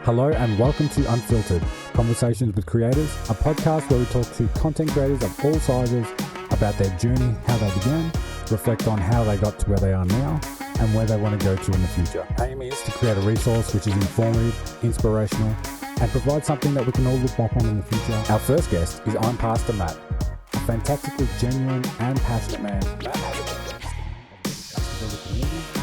Hello and welcome to Unfiltered, Conversations with Creators, a podcast where we talk to content creators of all sizes about their journey, how they began, reflect on how they got to where they are now, and where they want to go to in the future. Aim is to create a resource which is informative, inspirational, and provide something that we can all look back on in the future. Our first guest is Pastamatt, a fantastically genuine and passionate man. Matt has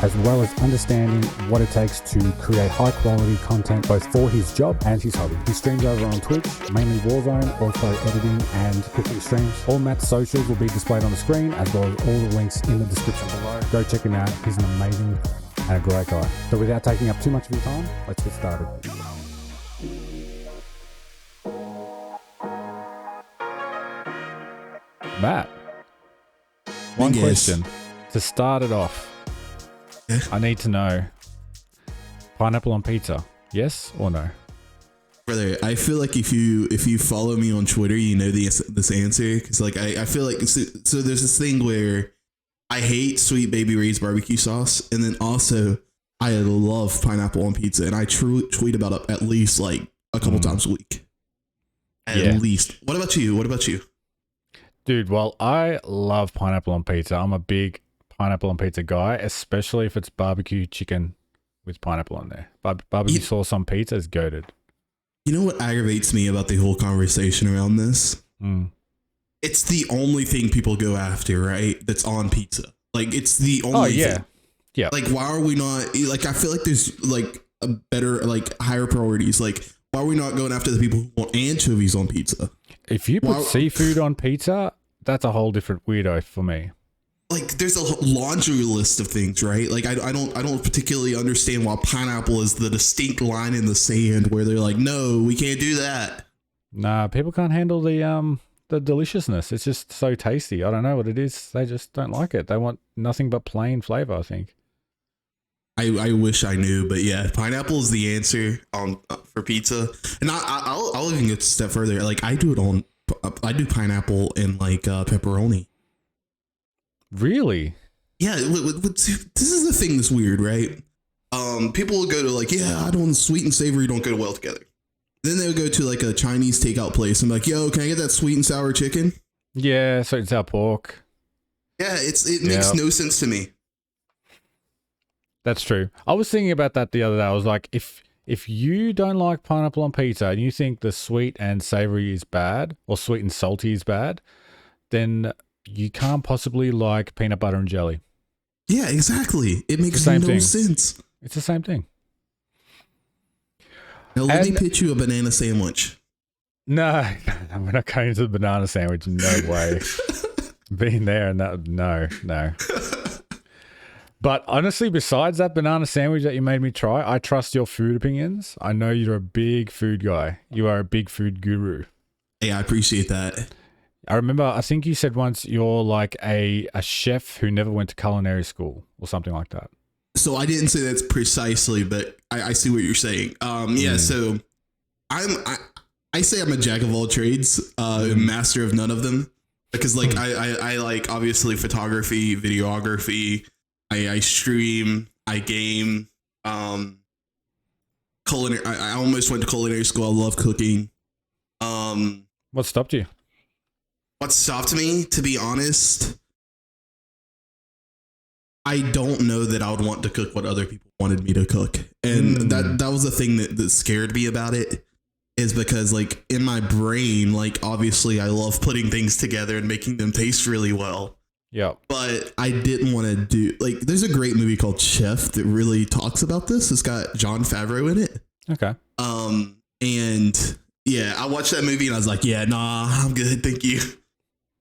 as well as understanding what it takes to create high quality content both for his job and his hobby. He streams over on Twitch, mainly Warzone, also editing and cooking streams. All Matt's socials will be displayed on the screen as well as all the links in the description below. Go check him out. He's an amazing and a great guy. So without taking up too much of your time, let's get started. Matt, one question to start it off. I need to know, pineapple on pizza, yes or no? Brother, I feel like if you follow me on Twitter, you know this answer. Because like I feel like so there's this thing where I hate Sweet Baby Ray's barbecue sauce, and then also I love pineapple on pizza, and I tweet about it at least like a couple times a week. At least. What about you? Dude, well, I love pineapple on pizza. I'm a big pineapple on pizza guy, especially if it's barbecue chicken with pineapple on there. Barbecue sauce on pizza is goated. You know what aggravates me about the whole conversation around this? It's the only thing people go after, right? That's on pizza. Like, it's the only thing. Yeah. Like, why are we not, like, I feel like there's, like, a better, like, higher priorities. Like, why are we not going after the people who want anchovies on pizza? If you put seafood on pizza, that's a whole different weirdo for me. Like, there's a laundry list of things, right? Like, I don't particularly understand why pineapple is the distinct line in the sand where they're like, no, we can't do that. Nah, people can't handle the deliciousness. It's just so tasty. I don't know what it is. They just don't like it. They want nothing but plain flavor, I think. I wish I knew, but yeah, pineapple is the answer for pizza. And I'll even get a step further. Like, I do pineapple and like pepperoni. Really? Yeah. This is the thing that's weird, right? People will go to like, I don't, sweet and savory don't go well together. Then they'll go to like a Chinese takeout place and be like, yo, can I get that sweet and sour chicken? Yeah, sweet and sour pork. Yeah, it makes no sense to me. That's true. I was thinking about that the other day. I was like, if you don't like pineapple on pizza and you think the sweet and savory is bad or sweet and salty is bad, then you can't possibly like peanut butter and jelly. Yeah, exactly. It makes no sense. It's the same thing. Now let me pitch you a banana sandwich. No, we're not going to the banana sandwich. No way. Being there and that, no. But honestly, besides that banana sandwich that you made me try, I trust your food opinions. I know you're a big food guy. You are a big food guru. Hey, I appreciate that. I remember, I think you said once you're like a chef who never went to culinary school or something like that. So I didn't say that's precisely, but I see what you're saying. So I say I'm a jack of all trades, master of none of them, because like I like obviously photography, videography. I stream, I game, culinary. I almost went to culinary school. I love cooking. What stopped you? What stopped me, to be honest, I don't know that I would want to cook what other people wanted me to cook. And that was the thing that scared me about it, is because like in my brain, like obviously I love putting things together and making them taste really well. Yeah. But I didn't want to do, like, there's a great movie called Chef that really talks about this. It's got Jon Favreau in it. Okay. And yeah, I watched that movie and I was like, yeah, nah, I'm good. Thank you.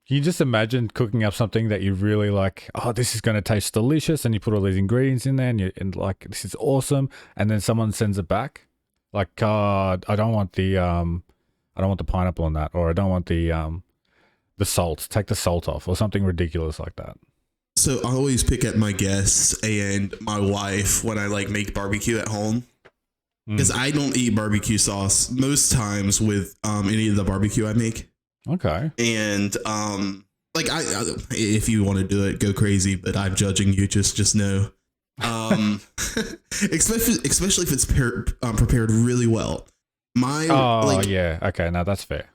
Can you just imagine cooking up something that you really like, oh, this is going to taste delicious, and you put all these ingredients in there and like, this is awesome. And then someone sends it back. Like, I don't want the pineapple on that, or I don't want the salt, take the salt off, or something ridiculous like that. So I always pick at my guests and my wife when I like make barbecue at home, because I don't eat barbecue sauce most times with any of the barbecue I make. Okay. And like I if you want to do it, go crazy, but I'm judging you. Just know Especially if it's prepared really well. Yeah, okay, now that's fair.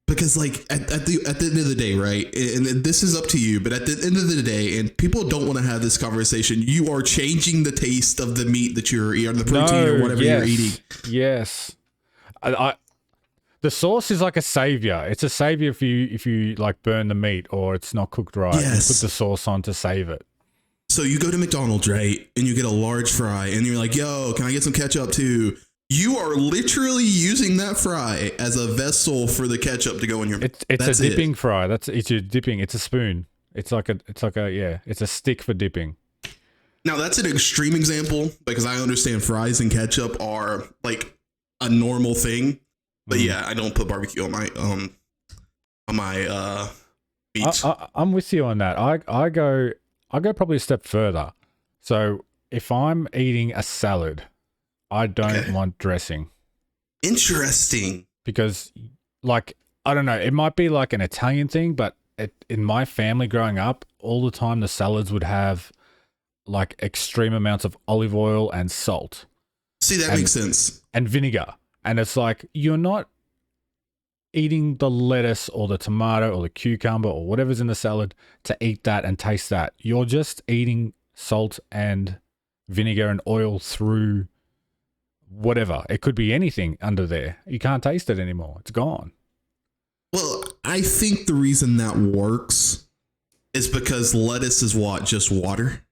Because like at the end of the day, right? And this is up to you, but at the end of the day, and people don't want to have this conversation, you are changing the taste of the meat that you're eating, or the protein or whatever you're eating. Yes. The sauce is like a savior. It's a savior if you like burn the meat or it's not cooked right. Yes. You put the sauce on to save it. So you go to McDonald's, right? And you get a large fry and you're like, yo, can I get some ketchup too? You are literally using that fry as a vessel for the ketchup to go in your mouth. It's a dipping fry. It's your dipping. It's a spoon. It's like a stick for dipping. Now that's an extreme example because I understand fries and ketchup are like a normal thing. But yeah, I don't put barbecue on my meats. I'm with you on that. I go probably a step further. So if I'm eating a salad, I don't want dressing. Interesting. Because, like, I don't know, it might be like an Italian thing, but in my family growing up, all the time the salads would have like extreme amounts of olive oil and salt. See, that makes sense. And vinegar. And it's like, you're not eating the lettuce or the tomato or the cucumber or whatever's in the salad to eat that and taste that. You're just eating salt and vinegar and oil through whatever. It could be anything under there. You can't taste it anymore. It's gone. Well, I think the reason that works is because lettuce is just water.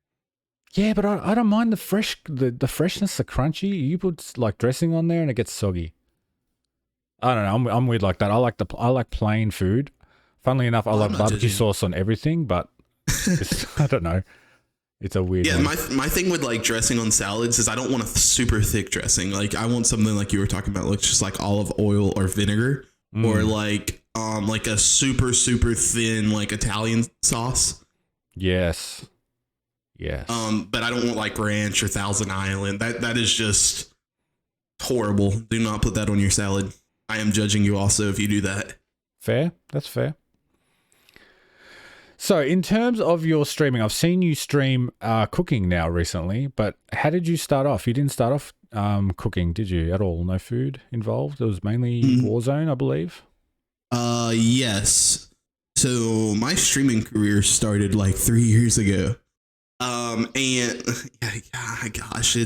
Yeah, but I don't mind the freshness, the crunchy. You put like dressing on there and it gets soggy. I don't know. I'm weird like that. I like plain food. Funnily enough, I like barbecue sauce on everything, but I don't know. It's a weird one. My thing with like dressing on salads is I don't want a super thick dressing. Like I want something like you were talking about, like just like olive oil or vinegar, or like a super thin like Italian sauce. Yes. Yes. But I don't want like ranch or Thousand Island. That is just horrible. Do not put that on your salad. I am judging you also if you do that. Fair. That's fair. So in terms of your streaming, I've seen you stream cooking now recently, but how did you start off? You didn't start off cooking, did you, at all? No food involved? It was mainly Warzone, I believe? Yes. So my streaming career started like 3 years ago. And gosh,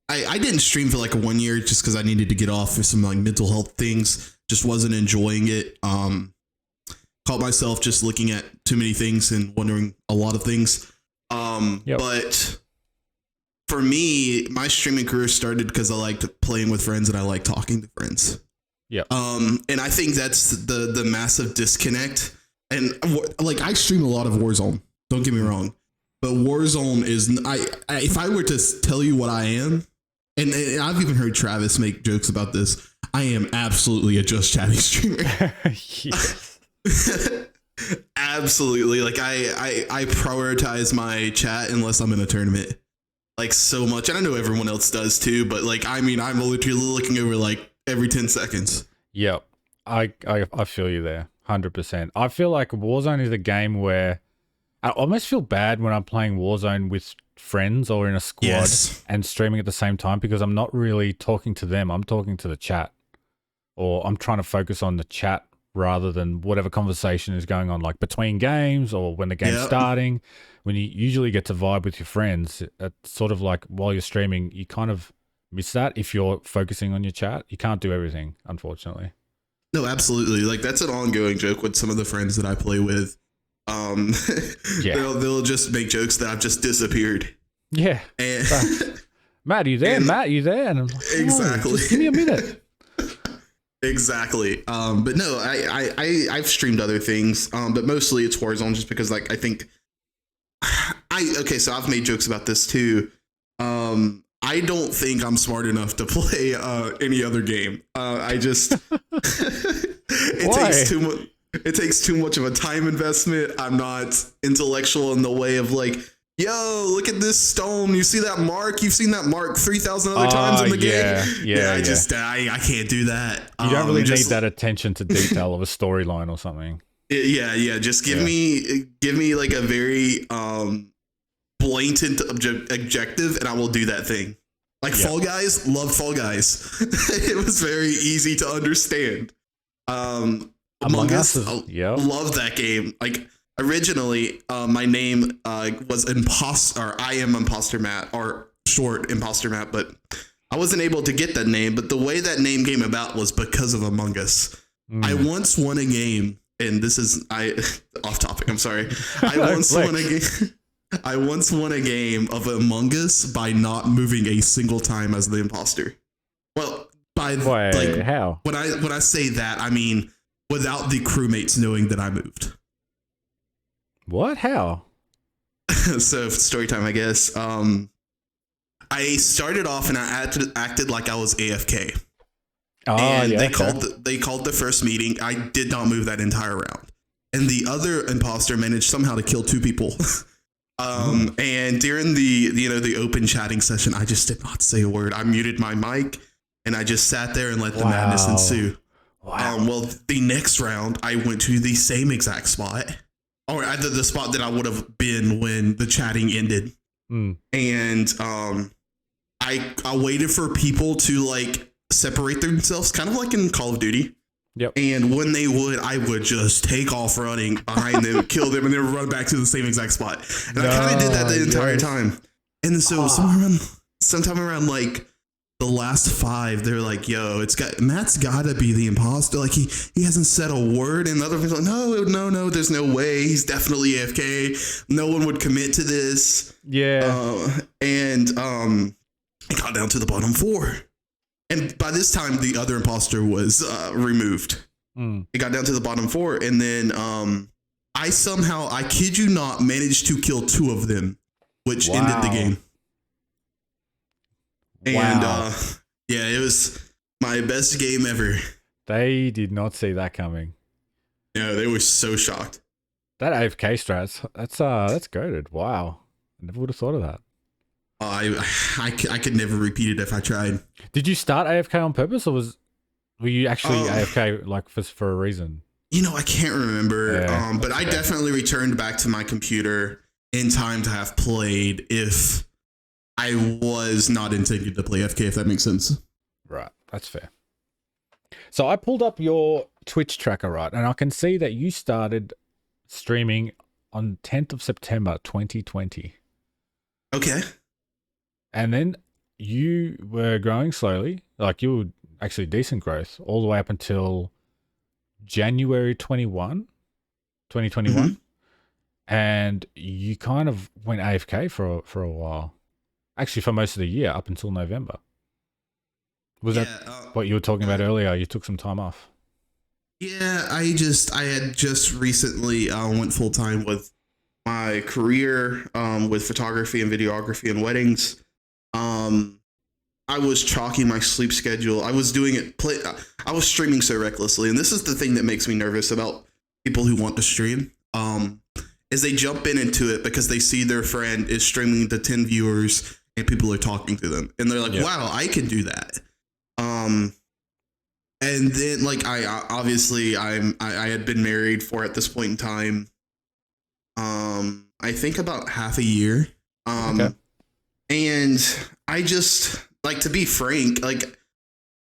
I didn't stream for like 1 year just because I needed to get off for some like mental health things. Just wasn't enjoying it. Caught myself just looking at too many things and wondering a lot of things. But for me, my streaming career started because I liked playing with friends and I like talking to friends. Yeah. And I think that's the massive disconnect. And like I stream a lot of Warzone. Don't get me wrong, but Warzone is if I were to tell you what I am, and I've even heard Travis make jokes about this. I am absolutely a just chatting streamer. Absolutely. Like I prioritize my chat unless I'm in a tournament like so much. And I know everyone else does too, but like, I mean, I'm literally looking over like every 10 seconds. Yep. I feel you there 100%. I feel like Warzone is a game where I almost feel bad when I'm playing Warzone with friends or in a squad and streaming at the same time because I'm not really talking to them. I'm talking to the chat, or I'm trying to focus on the chat rather than whatever conversation is going on, like between games or when the game's starting. When you usually get to vibe with your friends, it's sort of like while you're streaming, you kind of miss that if you're focusing on your chat. You can't do everything, unfortunately. No, absolutely. Like that's an ongoing joke with some of the friends that I play with. They'll just make jokes that I've just disappeared. Yeah. And Matt, are you there? Matt, you there? And I'm like, exactly. Just give me a minute. Exactly. But no, I've streamed other things. But mostly it's Warzone just because like I think so I've made jokes about this too. I don't think I'm smart enough to play any other game. I just it takes too much of a time investment. I'm not intellectual in the way of like, yo, look at this stone. You see that Marc? You've seen that Marc 3,000 other times in the game. Yeah. I can't do that. You don't really need that attention to detail of a storyline or something. Yeah. Just give me like a very bland blatant objective, and I will do that thing. Like Fall Guys, loved Fall Guys. It was very easy to understand. Among Us, loved that game. Like originally, my name was I am Impastamatt, or short Impastamatt, but I wasn't able to get that name. But the way that name came about was because of Among Us. I once won a game, and this is off topic. I'm sorry. I once won a game of Among Us by not moving a single time as the imposter. Well, how? When I say that, I mean without the crewmates knowing that I moved. What? How? So story time, I guess. I started off and I acted like I was AFK. They called the first meeting. I did not move that entire round, and the other imposter managed somehow to kill 2 people. And during the open chatting session, I just did not say a word. I muted my mic and I just sat there and let the madness ensue. Wow. Well, the next round, I went to the same exact spot, or either the spot that I would have been when the chatting ended. And I waited for people to like separate themselves, kind of like in Call of Duty. Yep. And when they would, I would just take off running behind them, kill them, and then run back to the same exact spot. And I kind of did that the entire time. And so sometime around like the last 5, they're like, "Yo, Matt's gotta be the imposter. Like he hasn't said a word." And the other people's like, "No, there's no way. He's definitely AFK. No one would commit to this." Yeah. And I got down to the bottom 4. And by this time, the other imposter was removed. It got down to the bottom 4. And then I somehow, I kid you not, managed to kill 2 of them, which ended the game. And it was my best game ever. They did not see that coming. No, they were so shocked. That AFK strats, that's goated. Wow. I never would have thought of that. I could never repeat it if I tried. Did you start AFK on purpose, or were you actually AFK like for a reason? I can't remember. But I definitely returned back to my computer in time to have played if I was not intending to play AFK, if that makes sense. Right, that's fair. So I pulled up your Twitch tracker, right, and I can see that you started streaming on 10th of September 2020. Okay. And then you were growing slowly, like you were actually decent growth, all the way up until January 2021. And you kind of went AFK for a while. Actually, for most of the year, up until November. Was that what you were talking about earlier? You took some time off. Yeah, I had just recently went full time with my career with photography and videography and weddings. I was chalking my sleep schedule. I was doing it. I was streaming so recklessly, and this is the thing that makes me nervous about people who want to stream. Is they jump into it because they see their friend is streaming to 10 viewers and people are talking to them, and they're like, "Wow, I can do that." And then like I had been married for at this point in time, I think about half a year. And I just, like, to be frank, like,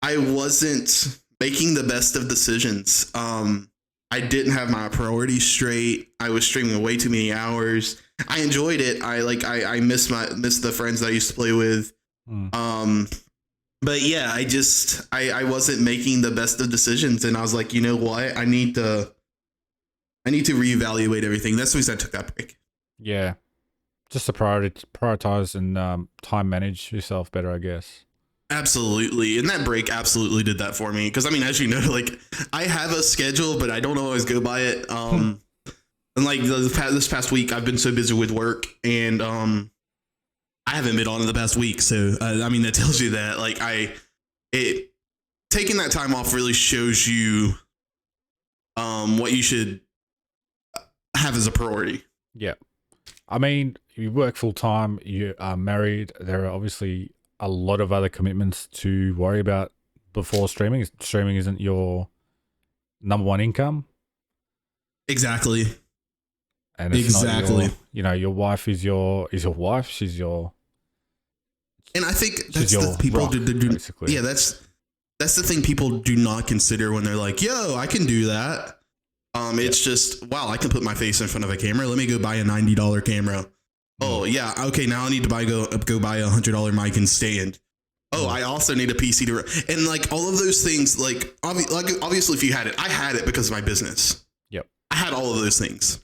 I wasn't making the best of decisions. I didn't have my priorities straight. I was streaming way too many hours. I enjoyed it. I miss the friends that I used to play with. But yeah, I wasn't making the best of decisions, and I was like, you know what? I need to reevaluate everything. That's the reason I took that break. Yeah. Just to prioritize and time manage yourself better, I guess. Absolutely. And that break absolutely did that for me. Because, I mean, as you know, like, I have a schedule, but I don't always go by it. And, like, this past week, I've been so busy with work, and I haven't been on in the past week. So, I mean, that tells you that, like, taking that time off really shows you what you should have as a priority. Yeah. I mean, you work full time, you are married. There are obviously a lot of other commitments to worry about before streaming. Streaming isn't your number one income. Exactly. and it's exactly. not your wife is your wife. She's your. And I think that's the people rock, basically. Yeah, that's the thing people do not consider when they're like, yo, I can do that. It's just, wow, I can put my face in front of a camera. Let me go buy a $90 camera. Oh yeah. Okay. Now I need to go buy a $100 mic and stand. Oh, I also need a PC and like all of those things, like obviously if you had it, I had it because of my business. Yep. I had all of those things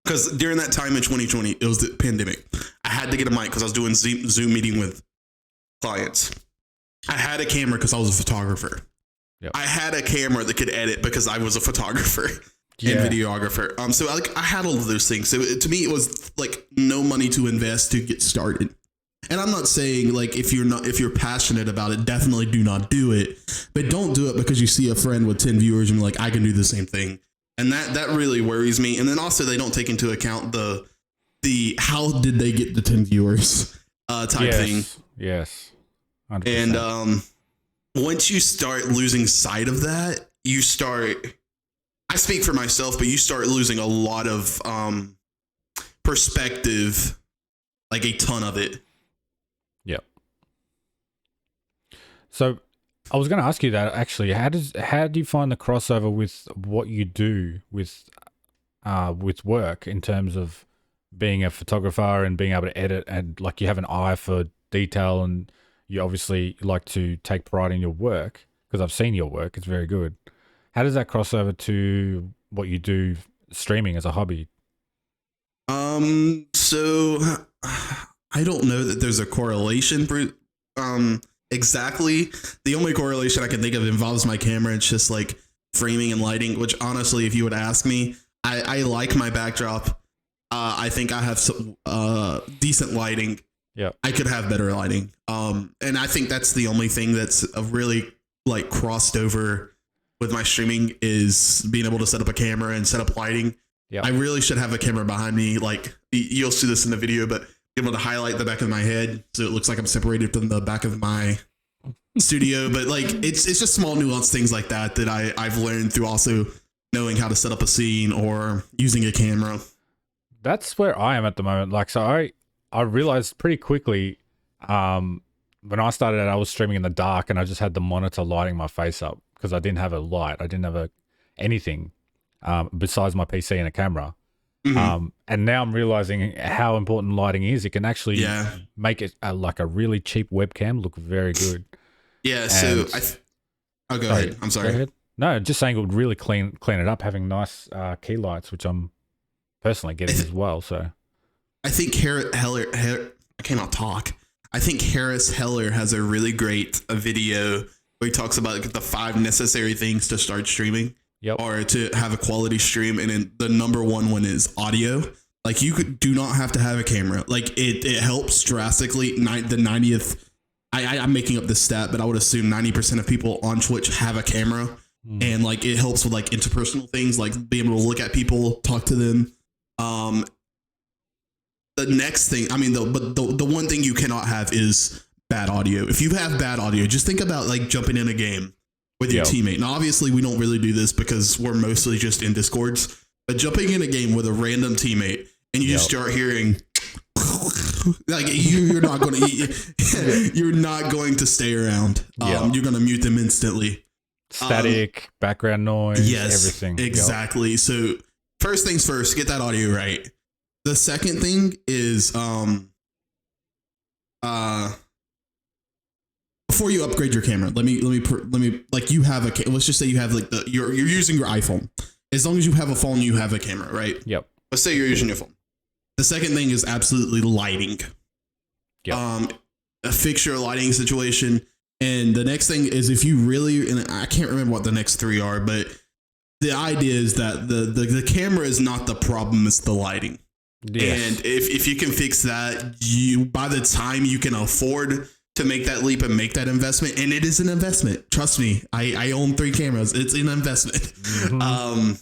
because during that time in 2020, it was the pandemic. I had to get a mic because I was doing Zoom meeting with clients. I had a camera because I was a photographer. Yep. I had a camera that could edit because I was a photographer and videographer. So I had all of those things. So to me, it was like no money to invest to get started. And I'm not saying like if you're passionate about it, definitely do not do it. But don't do it because you see a friend with 10 viewers and you're like, I can do the same thing. And that really worries me. And then also they don't take into account the how did they get the 10 viewers type thing. Yes. 100%. And once you start losing sight of that, I speak for myself, but you start losing a lot of perspective, like a ton of it. Yep. So I was going to ask you that actually. How do you find the crossover with what you do with work in terms of being a photographer and being able to edit, and like you have an eye for detail and you obviously like to take pride in your work because I've seen your work. It's very good. How does that cross over to what you do streaming as a hobby? So I don't know that there's a correlation exactly. The only correlation I can think of involves my camera. It's just like framing and lighting, which honestly, if you would ask me, I like my backdrop. I think I have some decent lighting. Yeah, I could have better lighting. And I think that's the only thing that's really like crossed over with my streaming is being able to set up a camera and set up lighting. Yeah, I really should have a camera behind me. Like you'll see this in the video, but be able to highlight the back of my head so it looks like I'm separated from the back of my studio. But like it's just small nuanced things like that I've learned through also knowing how to set up a scene or using a camera. That's where I am at the moment. Like, so I realized pretty quickly when I started out, I was streaming in the dark and I just had the monitor lighting my face up because I didn't have a light. I didn't have anything besides my PC and a camera. Mm-hmm. And now I'm realizing how important lighting is. It can actually make it like a really cheap webcam look very good. Yeah. So go ahead. I'm sorry. Go ahead. No, just saying it would really clean it up, having nice key lights, which I'm personally getting as well. So I think I cannot talk. I think Harris Heller has a really great video where he talks about the 5 necessary things to start streaming. Yep. Or to have a quality stream, and then the number one is audio. Like you do not have to have a camera. Like it helps drastically. The 90th, I'm making up this stat, but I would assume 90% of people on Twitch have a camera, and like it helps with like interpersonal things, like being able to look at people, talk to them. The next thing, the one thing you cannot have is bad audio. If you have bad audio, just think about like jumping in a game with your teammate. Now, obviously, we don't really do this because we're mostly just in Discords. But jumping in a game with a random teammate and you start hearing, like you're not going to, you're not going to stay around. You're going to mute them instantly. Static, background noise, everything. Exactly. So first things first, get that audio right. The second thing is, before you upgrade your camera, let me like you have let's just say you have like you're using your iPhone. As long as you have a phone, you have a camera, right? Yep. Let's say you're using your phone. The second thing is absolutely lighting. Yep. A fixture lighting situation. And the next thing is if you really, and I can't remember what the next 3 are, but the idea is that the camera is not the problem, it's the lighting. Yes. And if you can fix that, by the time you can afford to make that leap and make that investment, and it is an investment. Trust me, I own 3 cameras. It's an investment. Mm-hmm.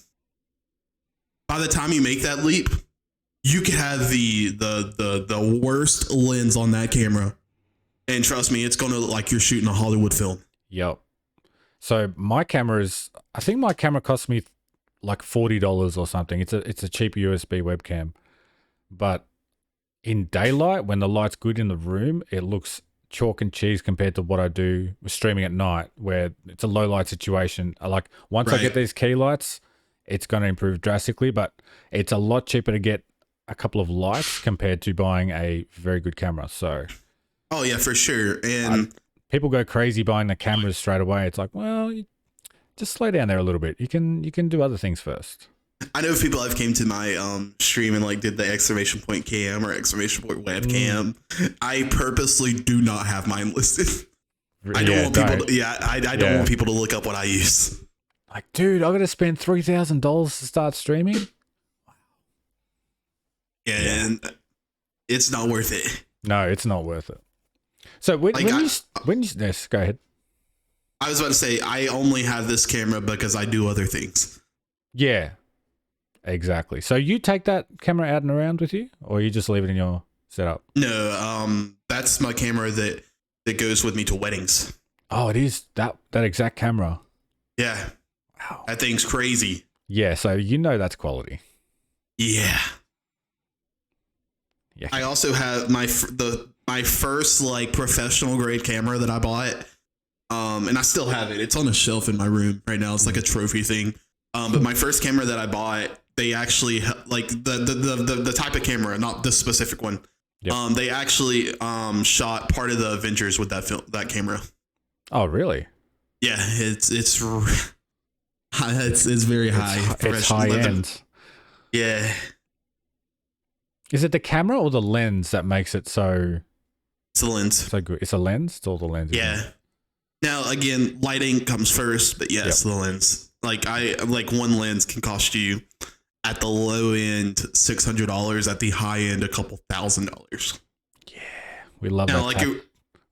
By the time you make that leap, you could have the worst lens on that camera, and trust me, it's going to look like you're shooting a Hollywood film. Yep. So my camera I think my camera cost me like $40 or something. It's a cheap USB webcam, but in daylight, when the light's good in the room, it looks chalk and cheese compared to what I do with streaming at night, where it's a low light situation. Like once I get these key lights, it's going to improve drastically, but it's a lot cheaper to get a couple of lights compared to buying a very good camera. So, oh yeah, for sure. And people go crazy buying the cameras straight away. It's like, well, just slow down there a little bit. You can do other things first. I know people have came to my stream and like did the exclamation point cam or exclamation point webcam. I purposely do not have mine listed. I don't want people to, I don't want people to look up what I use. Like, dude, I got to spend $3,000 to start streaming. Yeah, and it's not worth it. No, it's not worth it. So when you yes, go ahead. I was about to say, I only have this camera because I do other things. Yeah, exactly. So you take that camera out and around with you, or you just leave it in your setup? No, that's my camera that goes with me to weddings. Oh, it is that exact camera. Yeah. Wow. That thing's crazy. Yeah, so you know that's quality. Yeah. Yeah. I also have my first like professional grade camera that I bought. And I still have it. It's on a shelf in my room right now. It's like a trophy thing. But my first camera that I bought, they actually like the type of camera, not the specific one. Yep. They actually shot part of the Avengers with that camera. Oh, really? Yeah, it's very high. It's high end. Yeah. Is it the camera or the lens that makes it so? It's the lens. So good. It's a lens. It's all the lens. Yeah. Now again, lighting comes first, but yes, the lens. Like one lens can cost you at the low end $600, at the high end a couple $1,000. Yeah, we love now, that.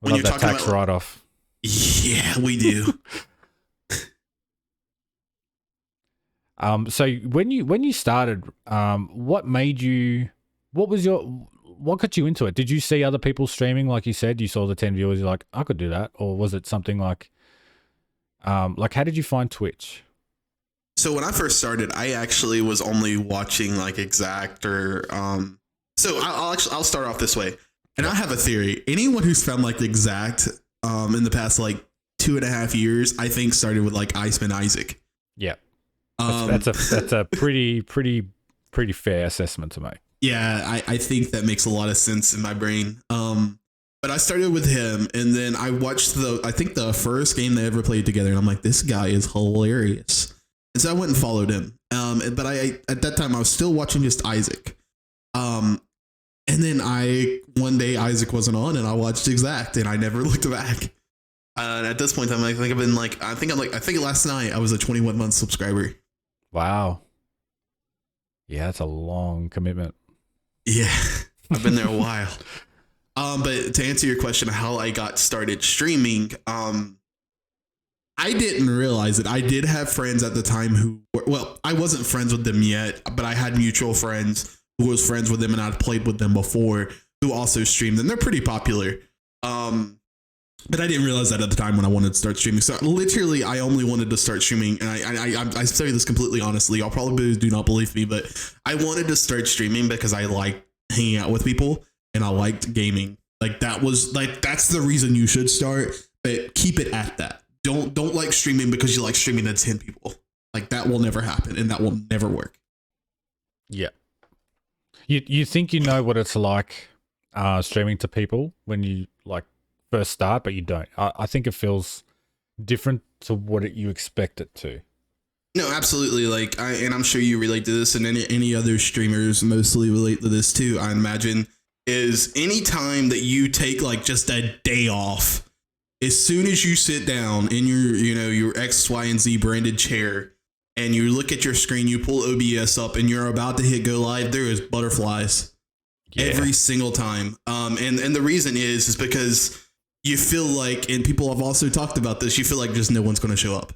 We love that tax write off. Yeah, we do. So when you started, what got you into it? Did you see other people streaming? Like you said, you saw the 10 viewers, you're like, I could do that. Or was it something like how did you find Twitch? So when I first started, I actually was only watching like Exact or, so I'll start off this way. And I have a theory. Anyone who's found like Exact, in the past, like 2.5 years, I think started with like Iceman Isaac. Yeah. That's a pretty fair assessment to make. Yeah, I think that makes a lot of sense in my brain. But I started with him, and then I watched I think the first game they ever played together, and I'm like, this guy is hilarious. And so I went and followed him. But I at that time I was still watching just Isaac. And then one day Isaac wasn't on, and I watched Exact, and I never looked back. At this point, I think last night I was a 21-month subscriber. Wow. Yeah, that's a long commitment. Yeah, I've been there a while. But to answer your question, how I got started streaming, I didn't realize it. I did have friends at the time I wasn't friends with them yet, but I had mutual friends who was friends with them, and I'd played with them before, who also streamed, and they're pretty popular. But I didn't realize that at the time when I wanted to start streaming. So literally, I only wanted to start streaming, and I say this completely honestly. Y'all probably do not believe me, but I wanted to start streaming because I like hanging out with people and I liked gaming. Like that's the reason you should start. But keep it at that. Don't like streaming because you like streaming to 10 people. Like that will never happen, and that will never work. Yeah. You think you know what it's like streaming to people when you like first start, but you don't. I think it feels different to what you expect it to. No, absolutely. Like and I'm sure you relate to this, and any other streamers mostly relate to this too, I imagine, is any time that you take like just a day off, as soon as you sit down in your X, Y, and Z branded chair and you look at your screen, you pull OBS up and you're about to hit go live, there is butterflies every single time. And the reason is because you feel like, and people have also talked about this, you feel like just no one's going to show up.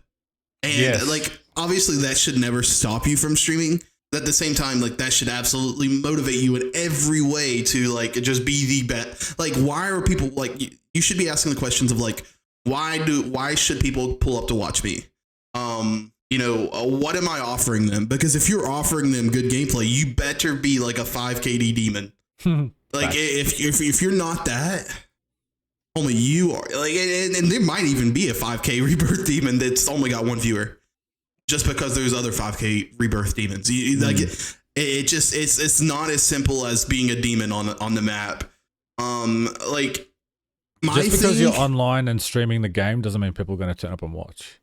And like, obviously that should never stop you from streaming. But at the same time, like that should absolutely motivate you in every way to like just be the best. Like, why are people like, you should be asking the questions of like, why should people pull up to watch me? what am I offering them? Because if you're offering them good gameplay, you better be like a 5KD demon. Like if you're not that, only you are. Like, and there might even be a 5K rebirth demon that's only got one viewer, just because there's other 5K rebirth demons. Like it's not as simple as being a demon on the map. Like just because you're online and streaming the game doesn't mean people are going to turn up and watch.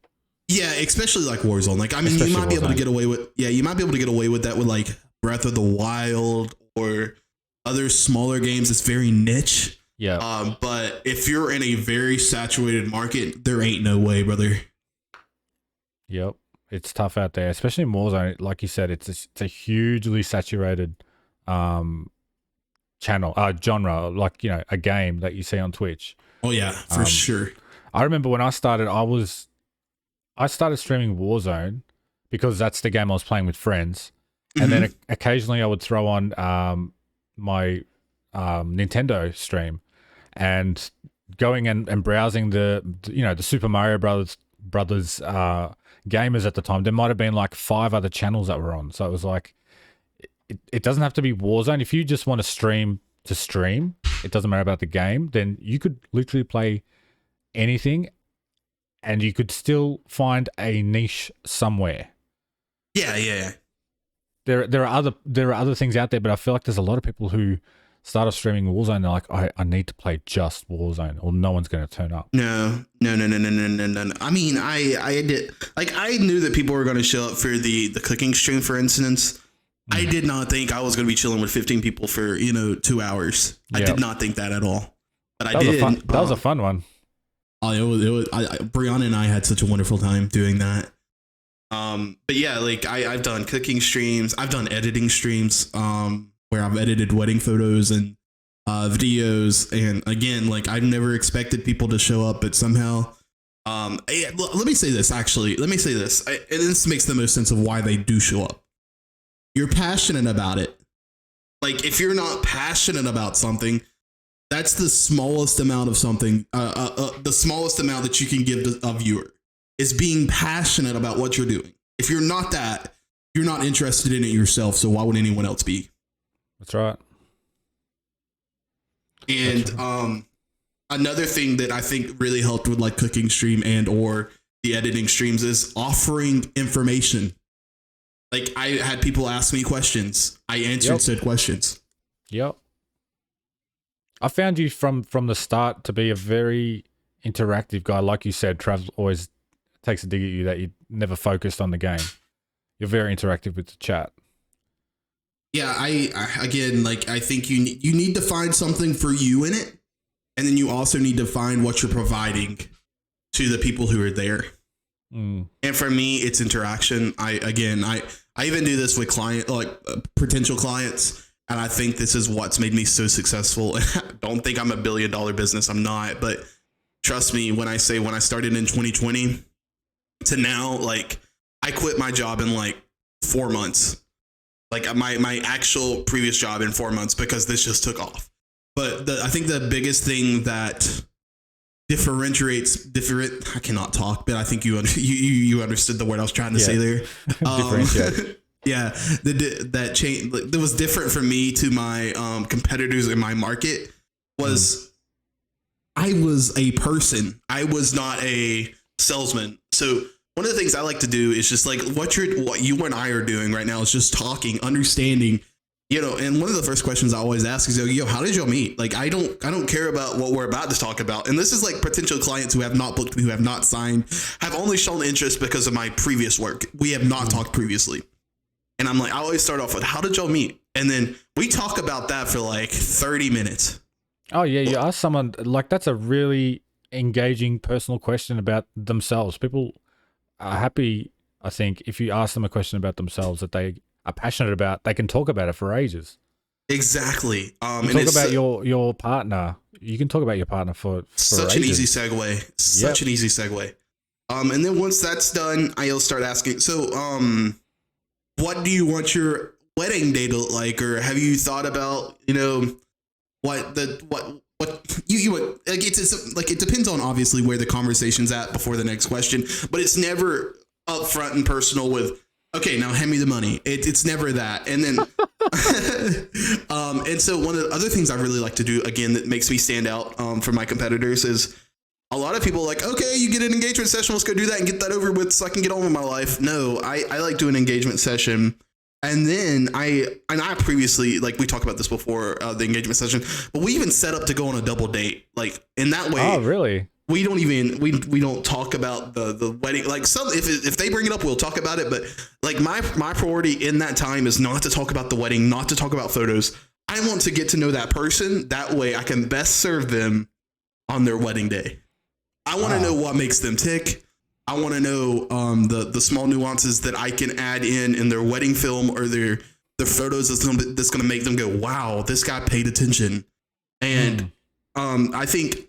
Yeah, especially like Warzone. Like, I mean, you might be able to get away with that with like Breath of the Wild or other smaller games. It's very niche. Yeah. But if you're in a very saturated market, there ain't no way, brother. Yep. It's tough out there, especially in Warzone. Like you said, it's a hugely saturated channel, genre, like, a game that you see on Twitch. Oh yeah, for sure. I remember when I started, I started streaming Warzone because that's the game I was playing with friends. And then occasionally I would throw on my Nintendo stream and going and browsing the Super Mario Brothers gamers at the time. There might have been like 5 other channels that were on. So it was like, it doesn't have to be Warzone. If you just want to stream, it doesn't matter about the game, then you could literally play anything and you could still find a niche somewhere. Yeah. There are other things out there, but I feel like there's a lot of people who start off streaming Warzone and they're like, I need to play just Warzone or no one's going to turn up. No. I mean, I did, like, I knew that people were going to show up for the cooking stream, for instance. I did not think I was going to be chilling with 15 people for, 2 hours. I did not think that at all. But I did. That was a fun one. Brianna and I had such a wonderful time doing that. But yeah, like I've done cooking streams. I've done editing streams, where I've edited wedding photos and videos. And again, like I've never expected people to show up, but somehow, let me say this, actually. And this makes the most sense of why they do show up. You're passionate about it. Like if you're not passionate about something, that's the smallest amount of something, the smallest amount that you can give to a viewer is being passionate about what you're doing. If you're not that, you're not interested in it yourself. So why would anyone else be? That's right. And another thing that I think really helped with like cooking stream and or the editing streams is offering information. Like I had people ask me questions. I answered said questions. Yep. I found you from the start to be a very interactive guy. Like you said, Trav always takes a dig at you that you never focused on the game. You're very interactive with the chat. Yeah, I again, like I think you need to find something for you in it, and then you also need to find what you're providing to the people who are there. And for me, it's interaction. I even do this with potential clients. And I think this is what's made me so successful. I don't think I'm $1 billion business. I'm not. But trust me, when I started in 2020 to now, like I quit my job in like 4 months, like my actual previous job in 4 months, because this just took off. But I think the biggest thing that I cannot talk, but I think you understood the word I was trying to say there. Differentiate. Yeah, that change that was different for me to my competitors in my market was I was a person. I was not a salesman. So one of the things I like to do is just like what you and I are doing right now is just talking, understanding, and one of the first questions I always ask is, how did y'all meet? Like, I don't care about what we're about to talk about. And this is like potential clients who have not booked me, who have not signed, have only shown interest because of my previous work. We have not talked previously. And I'm like, I always start off with, how did y'all meet? And then we talk about that for like 30 minutes. Oh, yeah. You ask someone, like, that's a really engaging personal question about themselves. People are happy, I think, if you ask them a question about themselves that they are passionate about, they can talk about it for ages. Exactly. Talk about your partner. You can talk about your partner for such ages. An easy segue. Such an easy segue. And then once that's done, I'll start asking, so, what do you want your wedding day to look like? Or have you thought about, what you want? Like, it's like, it depends on obviously where the conversation's at before the next question, but it's never upfront and personal with, okay, now hand me the money. It's never that. And then, and so one of the other things I really like to do, again, that makes me stand out from my competitors is a lot of people are like, okay, you get an engagement session, let's go do that and get that over with so I can get on with my life. No, I like doing an engagement session. And then I previously, like we talked about this before, the engagement session, but we even set up to go on a double date. Like in that way. Oh, really? We don't even we don't talk about the wedding. Like if they bring it up, we'll talk about it. But like my priority in that time is not to talk about the wedding, not to talk about photos. I want to get to know that person. That way I can best serve them on their wedding day. I want to know what makes them tick. I want to know the small nuances that I can add in their wedding film or their photos that's gonna make them go, wow, this guy paid attention. And I think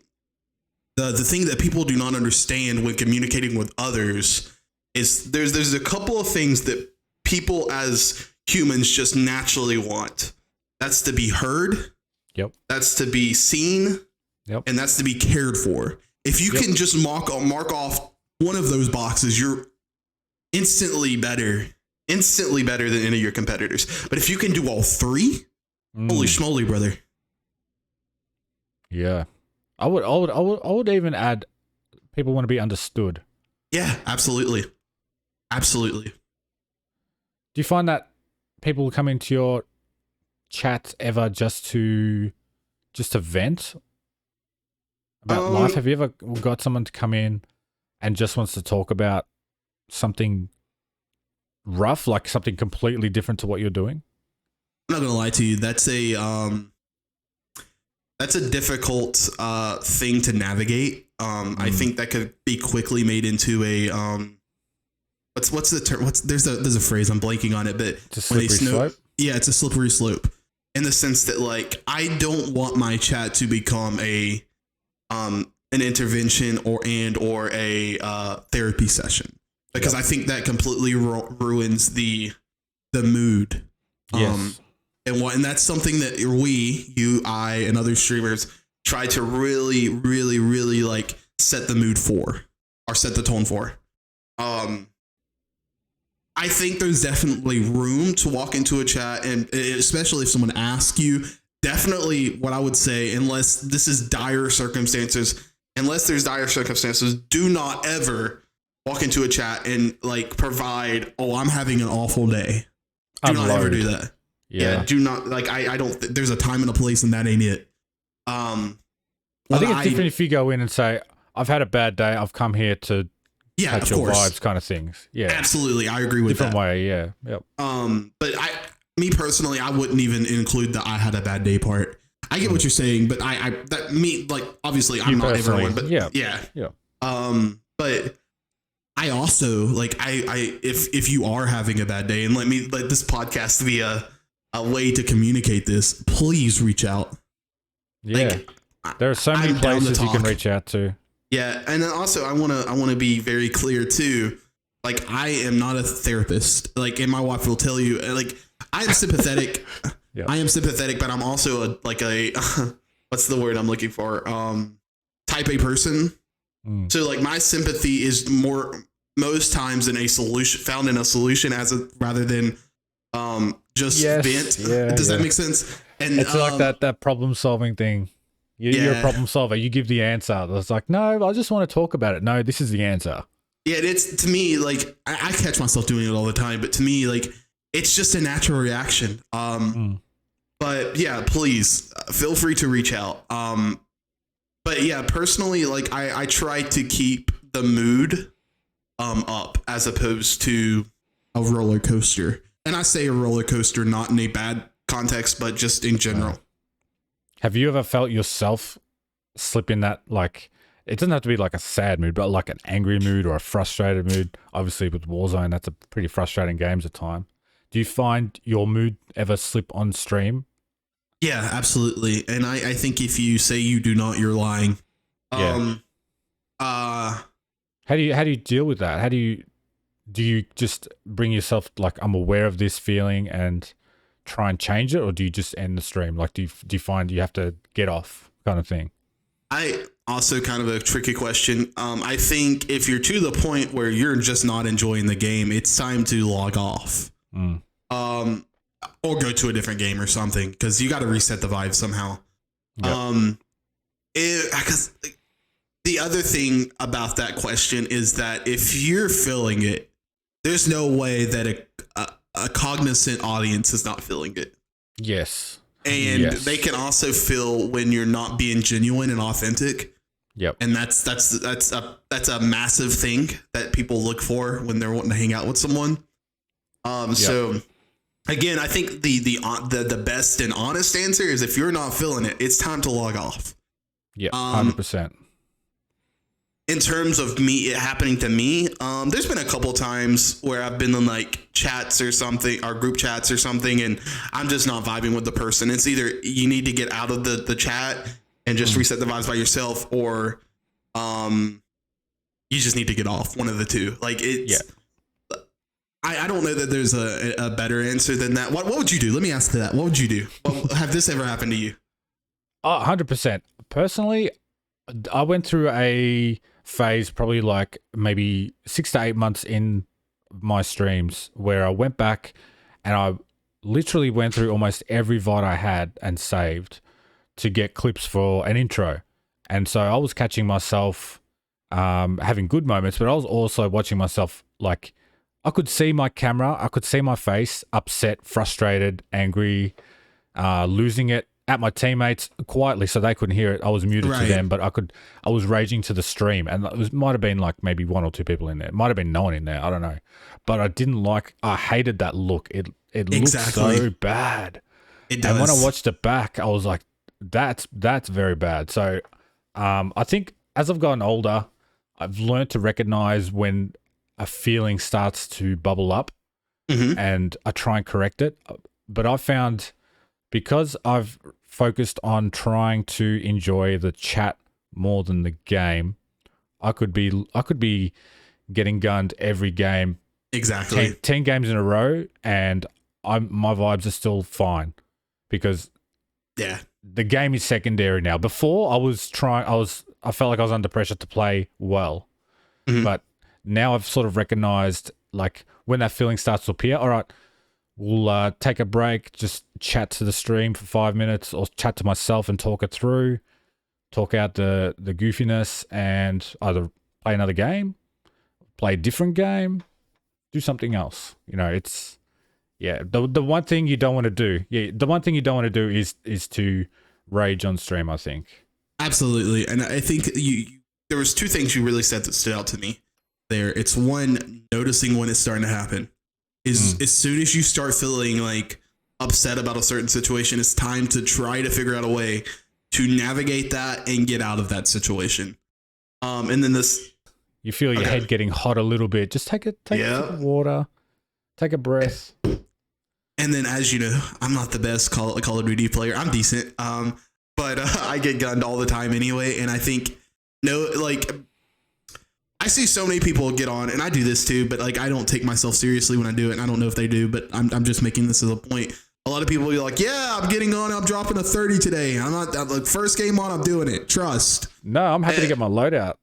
the thing that people do not understand when communicating with others is there's a couple of things that people as humans just naturally want. That's to be heard. Yep. That's to be seen. Yep. And that's to be cared for. If you can just mark off one of those boxes, you're instantly better than any of your competitors. But if you can do all three, holy schmoly, brother. Yeah. I would even add people want to be understood. Yeah, absolutely. Absolutely. Do you find that people come into your chats ever just to vent about life? Have you ever got someone to come in and just wants to talk about something rough, like something completely different to what you're doing? I'm not gonna lie to you. That's a difficult thing to navigate. I think that could be quickly made into a what's the term? There's a phrase, I'm blanking on it, but it's a slippery slope. Yeah, it's a slippery slope in the sense that like I don't want my chat to become an intervention or a therapy session, because I think that completely ruins the mood. Yes. And that's something that you, I, and other streamers try to really, really, really like set the mood for, or set the tone for. I think there's definitely room to walk into a chat, and especially if someone asks you, definitely what I would say, unless there's dire circumstances, do not ever walk into a chat and like provide, oh, I'm having an awful day. Do not ever do that. Yeah, do not, like, I don't, there's a time and a place, and that ain't it. I think it's different if you go in and say, I've had a bad day, I've come here to catch your vibes kind of things. Yeah. Absolutely. I agree with different way, yeah. Yep. But me personally, I wouldn't even include the I had a bad day part. I get what you're saying, but obviously I'm not everyone, but yeah. But I also, like, if you are having a bad day, and let this podcast be a way to communicate this, please reach out. Yeah. Like, there are so many places you can reach out to. Yeah. And then also I want to be very clear too. Like, I am not a therapist. Like, and my wife will tell you, like, I am sympathetic. I am sympathetic, but I'm also what's the word I'm looking for? Type A person. So like my sympathy is most times in a solution, found in a solution rather than just vent. Does that make sense? And it's like that problem solving thing. You're a problem solver. You give the answer. It's like, no, I just want to talk about it. No, this is the answer. Yeah, it's, to me, like, I catch myself doing it all the time, but to me, like, it's just a natural reaction. But yeah, please feel free to reach out. But yeah, personally, like, I try to keep the mood up as opposed to a roller coaster. And I say a roller coaster not in a bad context, but just in general. Have you ever felt yourself slip in that, like, it doesn't have to be like a sad mood, but like an angry mood or a frustrated mood? Obviously with Warzone, that's a pretty frustrating game at time. Do you find your mood ever slip on stream? Yeah, absolutely. And I think if you say you do not, you're lying. How do you deal with that? Do you just bring yourself, like, I'm aware of this feeling and try and change it, or do you just end the stream? Like, do you find you have to get off kind of thing? I also kind of a tricky question. I think if you're to the point where you're just not enjoying the game, it's time to log off. Or go to a different game or something, because you got to reset the vibe somehow. Yep. Because the other thing about that question is that if you're feeling it, there's no way that a cognizant audience is not feeling it. Yes. And they can also feel when you're not being genuine and authentic. Yep. And that's a massive thing that people look for when they're wanting to hang out with someone. So again, I think the best and honest answer is if you're not feeling it, it's time to log off. Yeah, 100%. In terms of it happening to me, there's been a couple times where I've been in like chats or something, or group chats or something, and I'm just not vibing with the person. It's either you need to get out of the chat and just reset the vibes by yourself, or you just need to get off. One of the two. Like it's. Yeah. I don't know that there's a better answer than that. What would you do? Let me ask that. What would you do? Have this ever happened to you? 100%. Personally, I went through a phase probably like maybe 6 to 8 months in my streams where I went back and I literally went through almost every VOD I had and saved to get clips for an intro. And so I was catching myself having good moments, but I was also watching myself like I could see my camera, I could see my face, upset, frustrated, angry, losing it at my teammates quietly so they couldn't hear it. I was muted to them, but I was raging to the stream, and it might have been like maybe 1 or 2 people in there. It might have been no one in there. I don't know. But I hated that look. It looked so bad. It does. And when I watched it back, I was like, that's very bad. So I think as I've gotten older, I've learned to recognize when a feeling starts to bubble up and I try and correct it. But I found because I've focused on trying to enjoy the chat more than the game, I could be getting gunned every game. Exactly. 10 games in a row, and my vibes are still fine because the game is secondary now. Before I felt like I was under pressure to play well. But now I've sort of recognized like when that feeling starts to appear, all right, we'll take a break, just chat to the stream for 5 minutes or chat to myself and talk it through, talk out the goofiness, and either play another game, play a different game, do something else. You know, it's, the one thing you don't want to do. Yeah, the one thing you don't want to do is to rage on stream, I think. Absolutely. And I think there was 2 things you really said that stood out to me there. It's one, noticing when it's starting to happen. As soon as you start feeling like upset about a certain situation, it's time to try to figure out a way to navigate that and get out of that situation. And then you feel your head getting hot a little bit. Just take a sip of water, take a breath. And then, as you know, I'm not the best Call of Duty player. I'm decent. But I get gunned all the time anyway. And I think, I see so many people get on, and I do this too, but like I don't take myself seriously when I do it, and I don't know if they do, but I'm just making this as a point. A lot of people will be like, yeah, I'm getting on, I'm dropping a 30 today. I'm like, first game on, I'm doing it. Trust. No, I'm happy to get my loadout.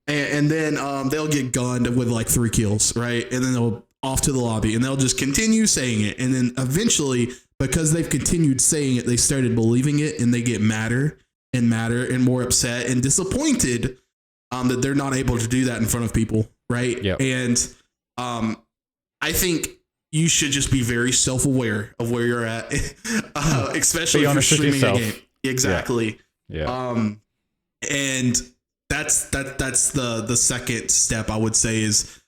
And then they'll get gunned with like 3 kills, right? And then they'll off to the lobby, and they'll just continue saying it. And then eventually, because they've continued saying it, they started believing it, and they get madder and more upset and disappointed that they're not able to do that in front of people, right? Yep. And I think you should just be very self-aware of where you're at, especially if you're streaming a game. Exactly. Yeah. And that's the second step I would say is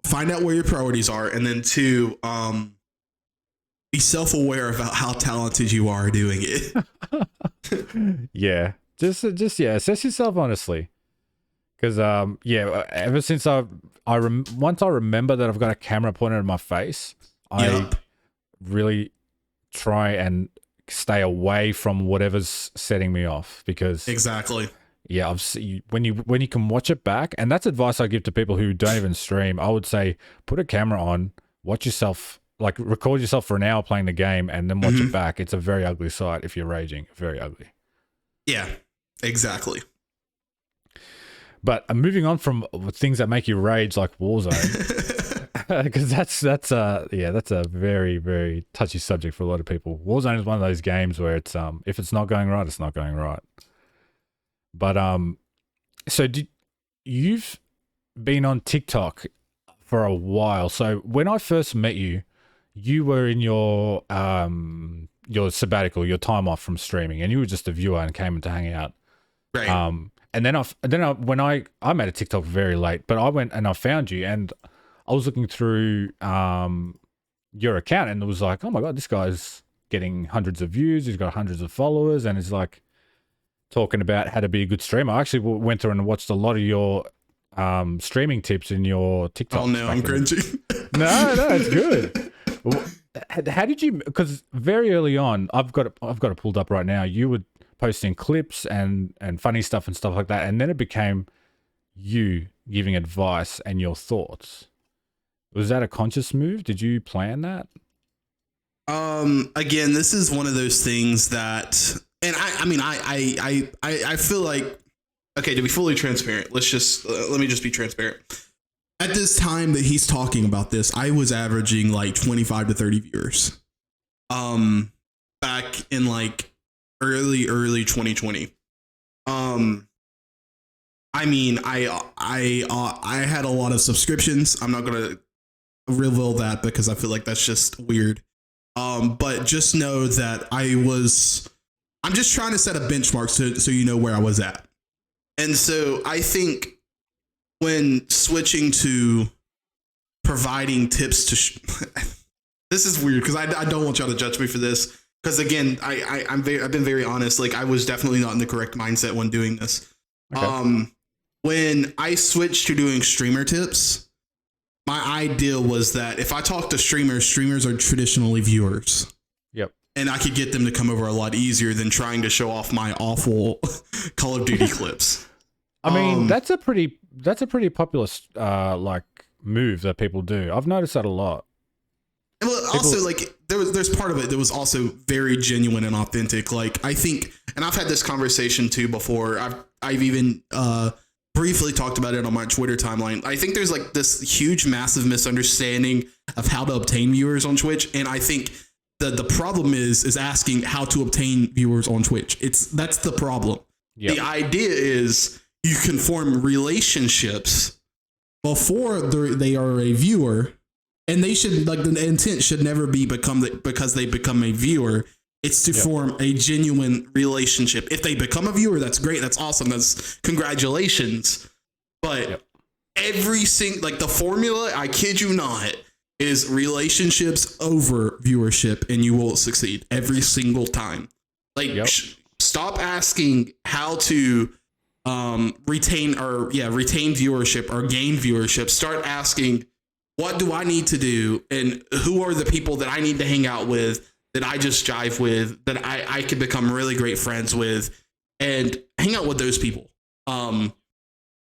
find out where your priorities are, and then 2, be self-aware about how talented you are doing it. Yeah. Just assess yourself honestly. Because ever since once I remember that I've got a camera pointed at my face, I really try and stay away from whatever's setting me off. Because exactly, when you can watch it back, and that's advice I give to people who don't even stream. I would say put a camera on, watch yourself, like record yourself for an hour playing the game, and then watch it back. It's a very ugly sight if you're raging. Very ugly. Yeah. Exactly. But moving on from things that make you rage, like Warzone, because that's a very, very touchy subject for a lot of people. Warzone is one of those games where it's if it's not going right, it's not going right. But so you've been on TikTok for a while. So when I first met you, you were in your sabbatical, your time off from streaming, and you were just a viewer and came in to hang out. Right. And then when I made a TikTok very late, but I went and I found you, and I was looking through your account, and it was like, oh my God, this guy's getting hundreds of views. He's got hundreds of followers, and he's like talking about how to be a good streamer. I actually went through and watched a lot of your streaming tips in your TikTok. Oh no, I'm cringing. No, it's good. How did you? Because very early on, I've got it pulled up right now. You were posting clips and funny stuff and stuff like that, and then it became you giving advice and your thoughts. Was that a conscious move? Did you plan that? Again, this is one of those things that, and I feel like, okay, to be fully transparent, let me just be transparent. At this time that he's talking about this, I was averaging like 25 to 30 viewers. Back in like early 2020. I had a lot of subscriptions. I'm not gonna reveal that because I feel like that's just weird. But just know that I'm just trying to set a benchmark so you know where I was at. And so I think when switching to providing tips this is weird because I don't want y'all to judge me for this. Because again, I've been very honest. Like I was definitely not in the correct mindset when doing this. Okay. When I switched to doing streamer tips, my idea was that if I talk to streamers are traditionally viewers. Yep. And I could get them to come over a lot easier than trying to show off my awful Call of Duty clips. I mean, that's a pretty popular like move that people do. I've noticed that a lot. Well, also, like, there's part of it that was also very genuine and authentic. Like, I think, and I've had this conversation too before. I've even briefly talked about it on my Twitter timeline. I think there's like this huge, massive misunderstanding of how to obtain viewers on Twitch, and I think the problem is asking how to obtain viewers on Twitch. That's the problem. Yep. The idea is you can form relationships before they are a viewer. And they should, like, the intent should never be because they become a viewer. It's to form a genuine relationship. If they become a viewer, that's great. That's awesome. That's congratulations. But the formula, I kid you not, is relationships over viewership, and you will succeed every single time. Like, stop asking how to retain viewership or gain viewership. Start asking, what do I need to do? And who are the people that I need to hang out with, that I just jive with, that I could become really great friends with, and hang out with those people. I'm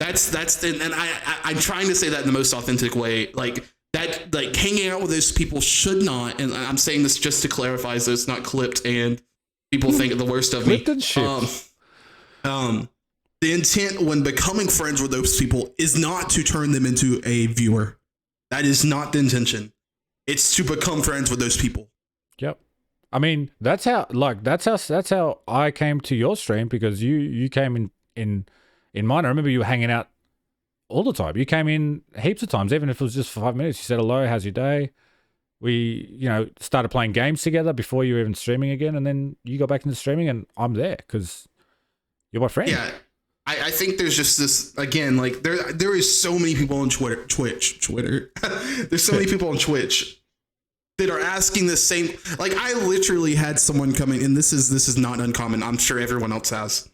trying to say that in the most authentic way. Like that, like hanging out with those people should not, and I'm saying this just to clarify so it's not clipped and people think the worst of me. The intent when becoming friends with those people is not to turn them into a viewer. That is not the intention. It's to become friends with those people. Yep. I mean, that's how I came to your stream, because you came in mine. I remember you were hanging out all the time. You came in heaps of times, even if it was just for 5 minutes. You said hello, how's your day? We, started playing games together before you were even streaming again, and then you got back into streaming, and I'm there because you're my friend. Yeah. I think there's just this, again, like there is so many people on Twitch. There's so many people on Twitch that are asking the same. Like I literally had someone come in, and this is not uncommon. I'm sure everyone else has.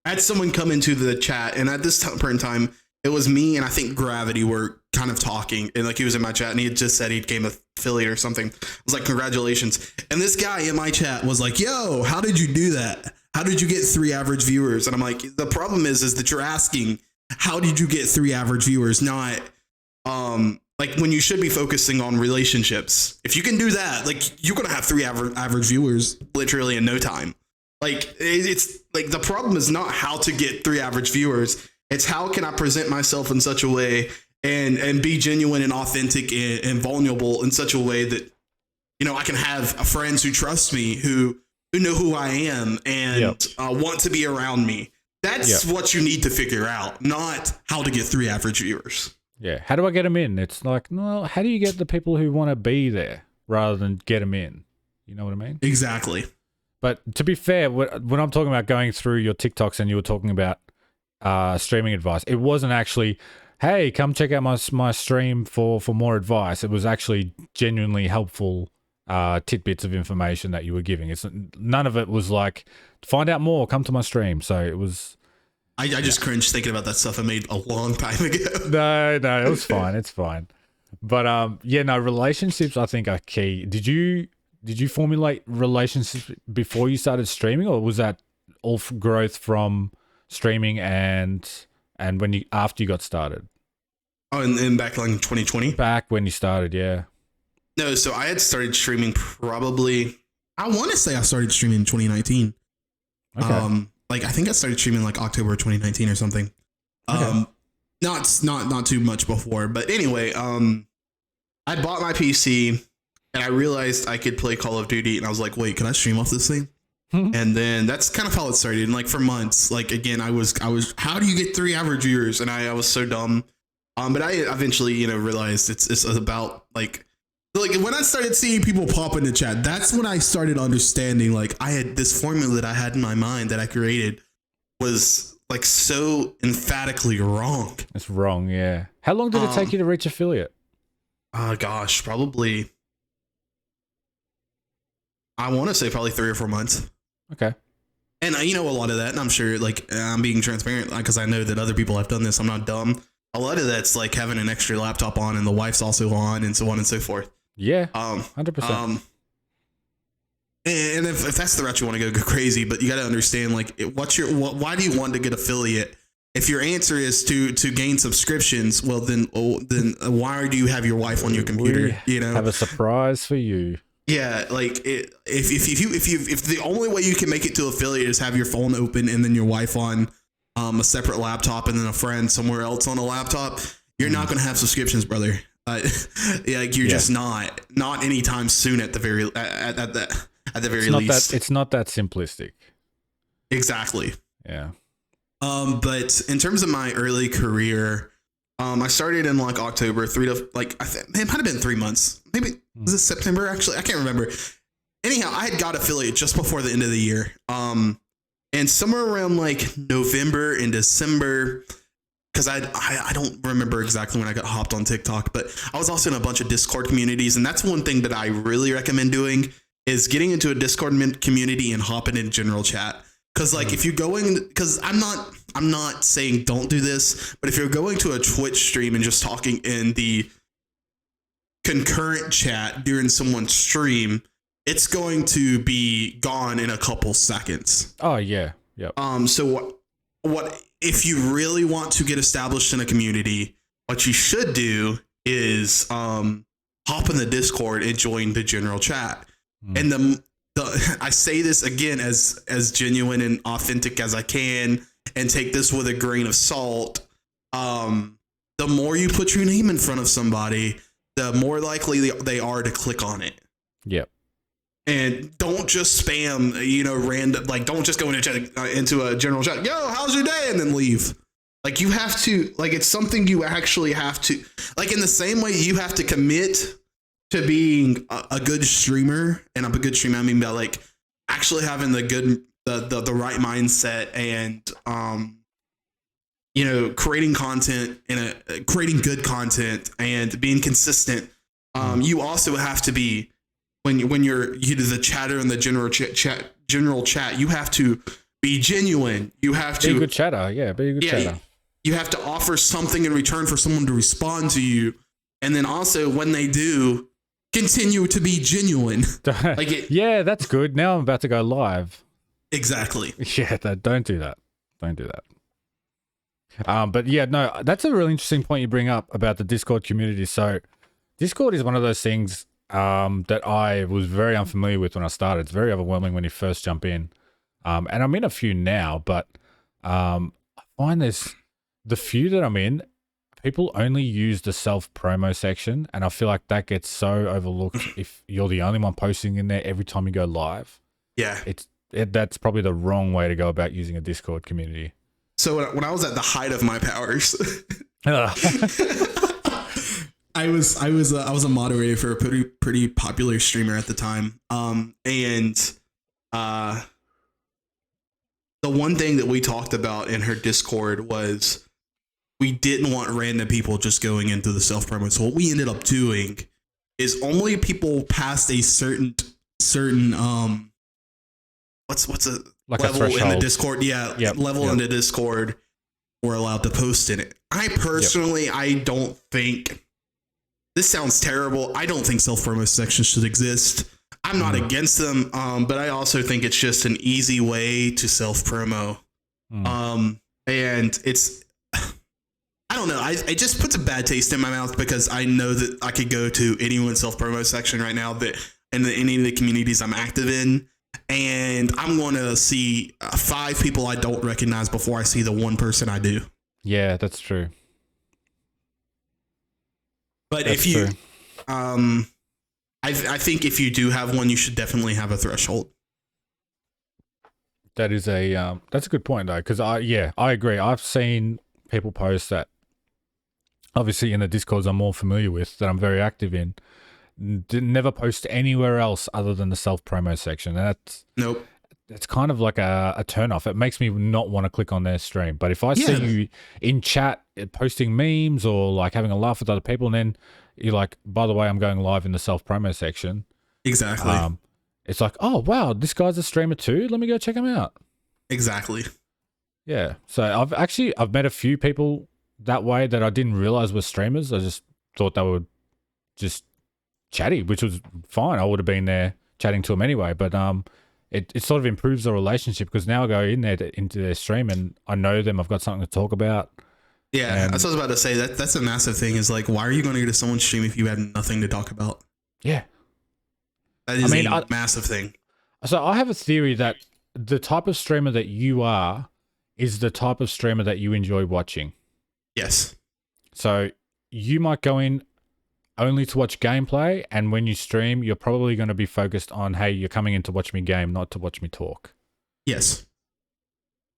I had someone come into the chat, and at this point in time, it was me and I think Gravity were kind of talking, and like he was in my chat, and he had just said he became an affiliate or something. I was like, congratulations. And this guy in my chat was like, yo, how did you do that? How did you get 3 average viewers? And I'm like, the problem is that you're asking, how did you get 3 average viewers? Not like when you should be focusing on relationships. If you can do that, like you're going to have 3 average viewers literally in no time. Like it's like the problem is not how to get 3 average viewers. It's how can I present myself in such a way and be genuine and authentic and vulnerable in such a way that, you know, I can have friends who trust me, who know who I am and want to be around me. That's what you need to figure out, not how to get 3 average viewers. Yeah. How do I get them in? It's like, no, how do you get the people who want to be there rather than get them in? You know what I mean? Exactly. But to be fair, when I'm talking about going through your TikToks and you were talking about streaming advice, it wasn't actually, hey, come check out my stream for more advice. It was actually genuinely helpful tidbits of information that you were giving. It's none of it was like, find out more, come to my stream. So it was. I just cringed thinking about that stuff I made a long time ago. No, it was fine. It's fine. But relationships I think are key. Did you formulate relationships before you started streaming, or was that all growth from streaming and when after you got started? Oh, and back like in 2020? Back when you started, yeah. No, so I had started streaming probably, I want to say I started streaming in 2019. Okay. Like I think I started streaming like October 2019 or something. Okay. Not too much before, but anyway, I bought my PC and I realized I could play Call of Duty, and I was like, wait, can I stream off this thing? And then that's kind of how it started. And like for months, like again, I was, how do you get 3 average viewers? And I was so dumb. But I eventually, you know, realized it's about like when I started seeing people pop in the chat, that's when I started understanding like I had this formula that I had in my mind that I created was like so emphatically wrong. It's wrong, yeah. How long did it take you to reach affiliate? Gosh, probably, I want to say probably 3 or 4 months. Okay. And you know, a lot of that, and I'm sure like I'm being transparent because I know that other people have done this. I'm not dumb. A lot of that's like having an extra laptop on and the wife's also on and so on and so forth. Yeah. 100%. And if that's the route you want to go crazy, but you got to understand like why do you want to get affiliate? If your answer is to gain subscriptions, well then why do you have your wife on your computer? You know, have a surprise for you. Yeah, like if the only way you can make it to affiliate is have your phone open and then your wife on a separate laptop and then a friend somewhere else on a laptop, you're not going to have subscriptions, brother. Yeah, like you're just not anytime soon at the very least. It's not that simplistic. Exactly. Yeah. But in terms of my early career, I started in like October, it might have been 3 months. Maybe was it September? Actually, I can't remember. Anyhow, I had got affiliate just before the end of the year. And somewhere around like November and December, because I don't remember exactly when I got hopped on TikTok, but I was also in a bunch of Discord communities. And that's one thing that I really recommend doing is getting into a Discord community and hopping in general chat. Because like if you go in, because I'm not saying don't do this, but if you're going to a Twitch stream and just talking in the concurrent chat during someone's stream, it's going to be gone in a couple seconds. Oh yeah. Yep. So what if you really want to get established in a community, what you should do is hop in the Discord and join the general chat. And I say this again as genuine and authentic as I can, and take this with a grain of salt. The more you put your name in front of somebody, the more likely they are to click on it. Yep. And don't just spam, random, like don't just go into a general chat. Yo, how's your day? And then leave. Like you have to, like, it's something you actually have to, like in the same way you have to commit to being a good streamer, and I'm a good streamer, I mean by like actually having the right mindset and creating content and creating good content and being consistent. You also have to be when you're the chatter in the general chat, you have to be genuine. You have to be a good chatter. Yeah, be a good chatter. You have to offer something in return for someone to respond to you, and then also when they do, continue to be genuine. Yeah, that's good. Now I'm about to go live. Exactly. Yeah, don't do that. Don't do that. But yeah, no, that's a really interesting point you bring up about the Discord community. So Discord is one of those things that I was very unfamiliar with when I started. It's very overwhelming when you first jump in. And I'm in a few now, but I find the few that I'm in, people only use the self-promo section, and I feel like that gets so overlooked if you're the only one posting in there every time you go live. Yeah. That's probably the wrong way to go about using a Discord community. So when I was at the height of my powers, I was a moderator for a pretty popular streamer at the time. And the one thing that we talked about in her Discord was we didn't want random people just going into the self-promo. So what we ended up doing is only people past a certain what's a like level in the Discord? Yeah, level in the Discord were allowed to post in it. I personally, I don't think, this sounds terrible, I don't think self-promo sections should exist. I'm not against them, but I also think it's just an easy way to self-promo. And it's, I don't know, it just puts a bad taste in my mouth because I know that I could go to anyone's self-promo section right now that in any of the communities I'm active in, and I'm going to see 5 people I don't recognize before I see the one person I do. Yeah, that's true. But that's if you, I think if you do have one, you should definitely have a threshold. That is that's a good point though, because I agree. I've seen people post that, obviously in the Discords I'm more familiar with, that I'm very active in, never post anywhere else other than the self-promo section. And that's kind of like a turn-off. It makes me not want to click on their stream. But if I see you in chat posting memes or like having a laugh with other people, and then you're like, by the way, I'm going live in the self-promo section. Exactly. It's like, oh, wow, this guy's a streamer too? Let me go check him out. Exactly. Yeah. So I've met a few people that way that I didn't realize were streamers. I just thought they were just chatty, which was fine. I would have been there chatting to them anyway. But it sort of improves the relationship because now I go in there into their stream and I know them. I've got something to talk about. Yeah, that's what I was about to say. That's a massive thing. Is like, why are you going to go to someone's stream if you had nothing to talk about? Yeah. That is a massive thing. So I have a theory that the type of streamer that you are is the type of streamer that you enjoy watching. Yes. So you might go in only to watch gameplay, and when you stream, you're probably going to be focused on, hey, you're coming in to watch me game, not to watch me talk. Yes.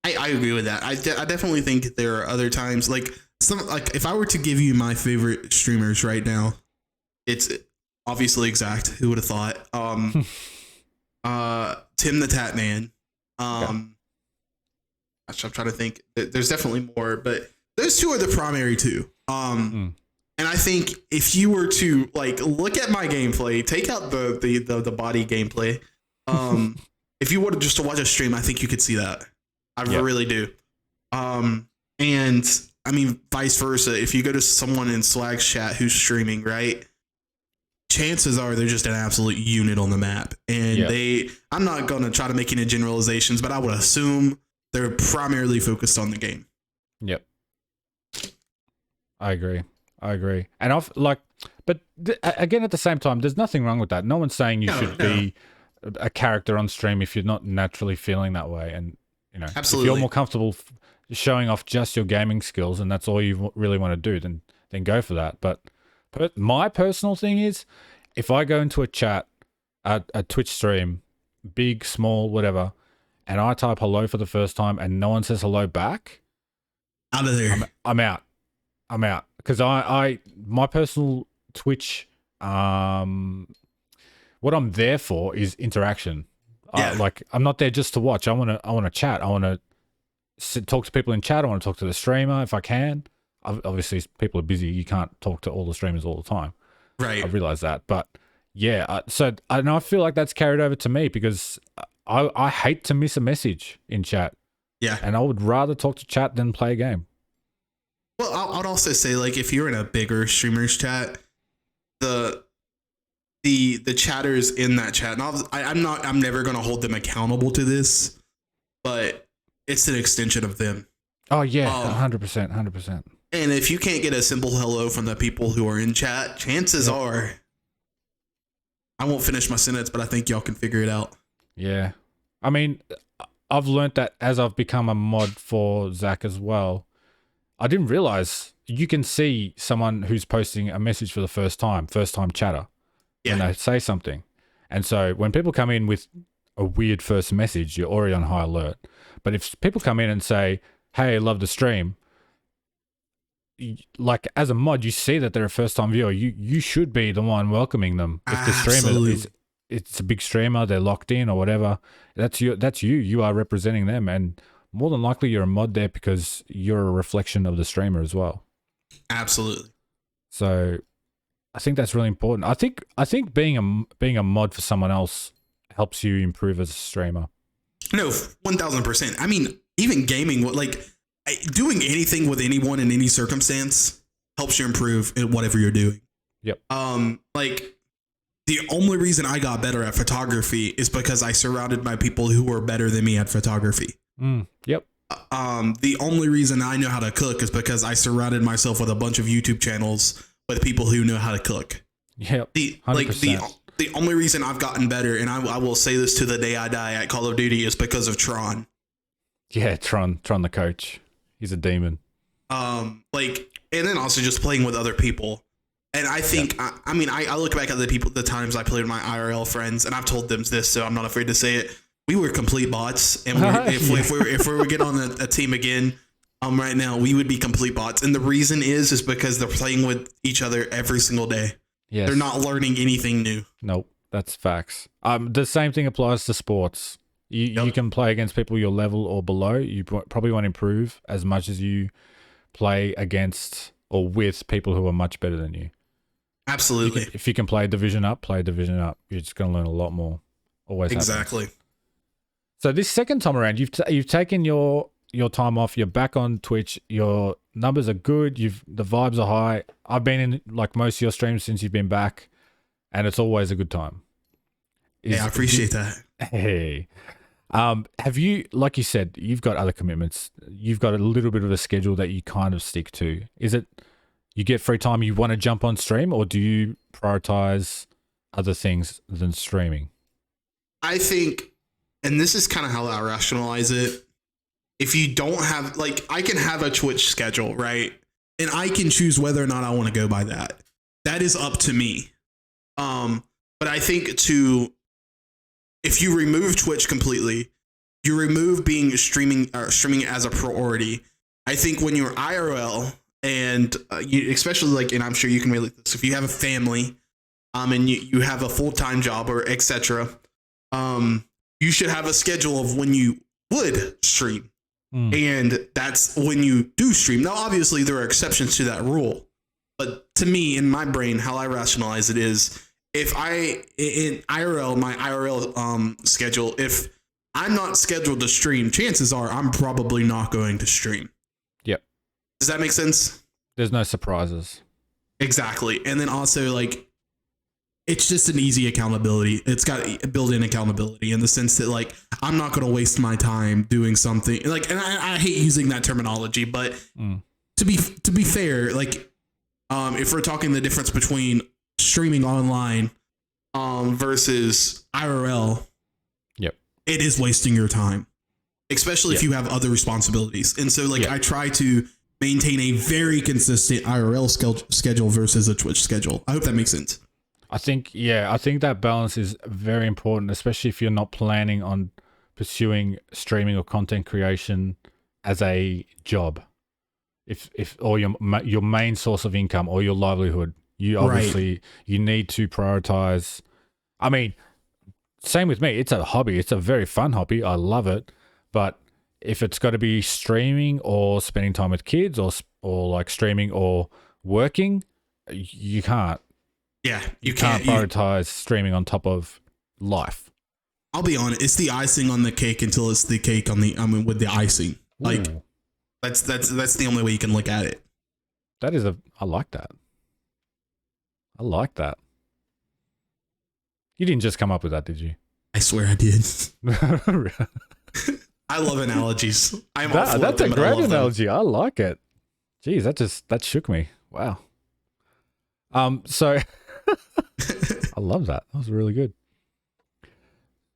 I agree with that. I definitely think there are other times, like if I were to give you my favorite streamers right now, it's obviously Exact. Who would have thought? Tim the Tat Man. I'm trying to think. There's definitely more, but those two are the primary two. And I think if you were to like look at my gameplay, take out the body gameplay. If you were to just to watch a stream, I think you could see that. I really do. And I mean, vice versa. If you go to someone in Swag's chat who's streaming, right? Chances are they're just an absolute unit on the map. And I'm not going to try to make any generalizations, but I would assume they're primarily focused on the game. Yep. I agree. And again, at the same time, there's nothing wrong with that. No one's saying you should be a character on stream if you're not naturally feeling that way. And, you know, absolutely. If you're more comfortable showing off just your gaming skills and that's all you really want to do, then go for that. But my personal thing is, if I go into a chat, a Twitch stream, big, small, whatever, and I type hello for the first time and no one says hello back, out of there. I'm out. Because my personal Twitch, what I'm there for is interaction. Yeah. I'm not there just to watch. I want to chat. I want to talk to people in chat. I want to talk to the streamer if I can. Obviously, people are busy. You can't talk to all the streamers all the time. Right. I realize that. But yeah, I feel like that's carried over to me because I hate to miss a message in chat. Yeah. And I would rather talk to chat than play a game. Well, I'd also say, like, if you're in a bigger streamers chat, the chatters in that chat, and I'm never going to hold them accountable to this, but it's an extension of them. Oh yeah, 100%. And if you can't get a simple hello from the people who are in chat, chances are, I won't finish my sentence, but I think y'all can figure it out. Yeah. I mean, I've learnt that as I've become a mod for Zach as well. I didn't realize you can see someone who's posting a message for the first time chatter, when they say something. And so when people come in with a weird first message, you're already on high alert. But if people come in and say, hey, love the stream, like as a mod, you see that they're a first time viewer. You should be the one welcoming them. If the streamer it's a big streamer, they're locked in or whatever, that's you. You are representing them, and more than likely you're a mod there because you're a reflection of the streamer as well. Absolutely. So I think that's really important. I think being a mod for someone else helps you improve as a streamer. No, 1000%. I mean, even gaming, like doing anything with anyone in any circumstance helps you improve in whatever you're doing. Yep. Like the only reason I got better at photography is because I surrounded my people who were better than me at photography. Yep. The only reason I know how to cook is because I surrounded myself with a bunch of YouTube channels with people who know how to cook. Yep. 100%. The only reason I've gotten better, and I will say this to the day I die at Call of Duty, is because of Tron. Yeah, Tron the coach. He's a demon. And then also just playing with other people. And I think, I mean, I look back at the times I played with my IRL friends, and I've told them this, so I'm not afraid to say it. We were complete bots, and if we were getting on a team again, right now, we would be complete bots. And the reason is because they're playing with each other every single day. Yes. They're not learning anything new. Nope, that's facts. The same thing applies to sports. You can play against people your level or below. You probably want to improve as much as you play against or with people who are much better than you. Absolutely. If you can play division up, play division up. You're just going to learn a lot more. Always exactly. Happens. So this second time around, you've taken your time off. You're back on Twitch. Your numbers are good. The vibes are high. I've been in like most of your streams since you've been back, and it's always a good time. I appreciate that. Hey, have you, like you said, you've got other commitments. You've got a little bit of a schedule that you kind of stick to. Is it you get free time, you want to jump on stream, or do you prioritize other things than streaming? I think, and this is kind of how I rationalize it. If you don't have, like, I can have a Twitch schedule, right? And I can choose whether or not I want to go by that. That is up to me. But I think if you remove Twitch completely, you remove streaming as a priority. I think when you're IRL and especially like, and I'm sure you can relate this, if you have a family, and you have a full-time job or etc., you should have a schedule of when you would stream. And that's when you do stream. Now, obviously, there are exceptions to that rule. But to me, in my brain, how I rationalize it is, if in IRL, my IRL schedule, if I'm not scheduled to stream, chances are I'm probably not going to stream. Yep. Does that make sense? There's no surprises. Exactly. And then also, like, it's just an easy accountability. It's got built-in accountability in the sense that, like, I'm not going to waste my time doing something like, and I hate using that terminology, but to be fair, like, if we're talking the difference between streaming online, versus IRL, yep, it is wasting your time, especially if you have other responsibilities. And so, like, I try to maintain a very consistent IRL schedule versus a Twitch schedule. I hope that makes sense. I think that balance is very important, especially if you're not planning on pursuing streaming or content creation as a job. If or your main source of income or your livelihood, you obviously you need to prioritize. I mean, same with me. It's a hobby. It's a very fun hobby. I love it. But if it's got to be streaming or spending time with kids or like streaming or working, you can't. Yeah, you can't prioritize streaming on top of life. I'll be honest, it's the icing on the cake until it's the cake on the, with the icing. Like, that's the only way you can look at it. I like that. I like that. You didn't just come up with that, did you? I swear I did. I love analogies. That's a great analogy. I like it. Jeez, that shook me. Wow. So I love that. That was really good.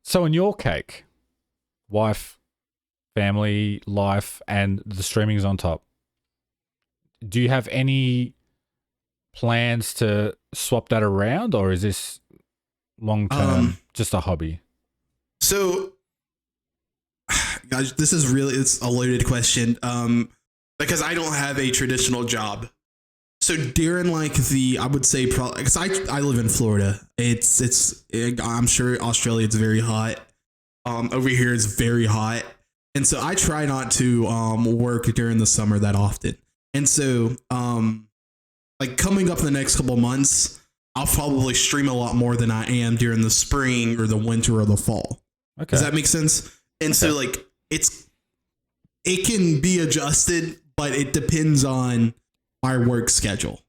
So in your cake, wife, family life, and the streaming is on top. Do you have any plans to swap that around, or is this long term just a hobby? So, guys, this is really, it's a loaded question. Because I don't have a traditional job. So during like I would say probably, because I live in Florida. I'm sure Australia, it's very hot. Over here it's very hot. And so I try not to work during the summer that often. And so like coming up in the next couple of months, I'll probably stream a lot more than I am during the spring or the winter or the fall. Okay. Does that make sense? And so like it can be adjusted, but it depends on my work schedule.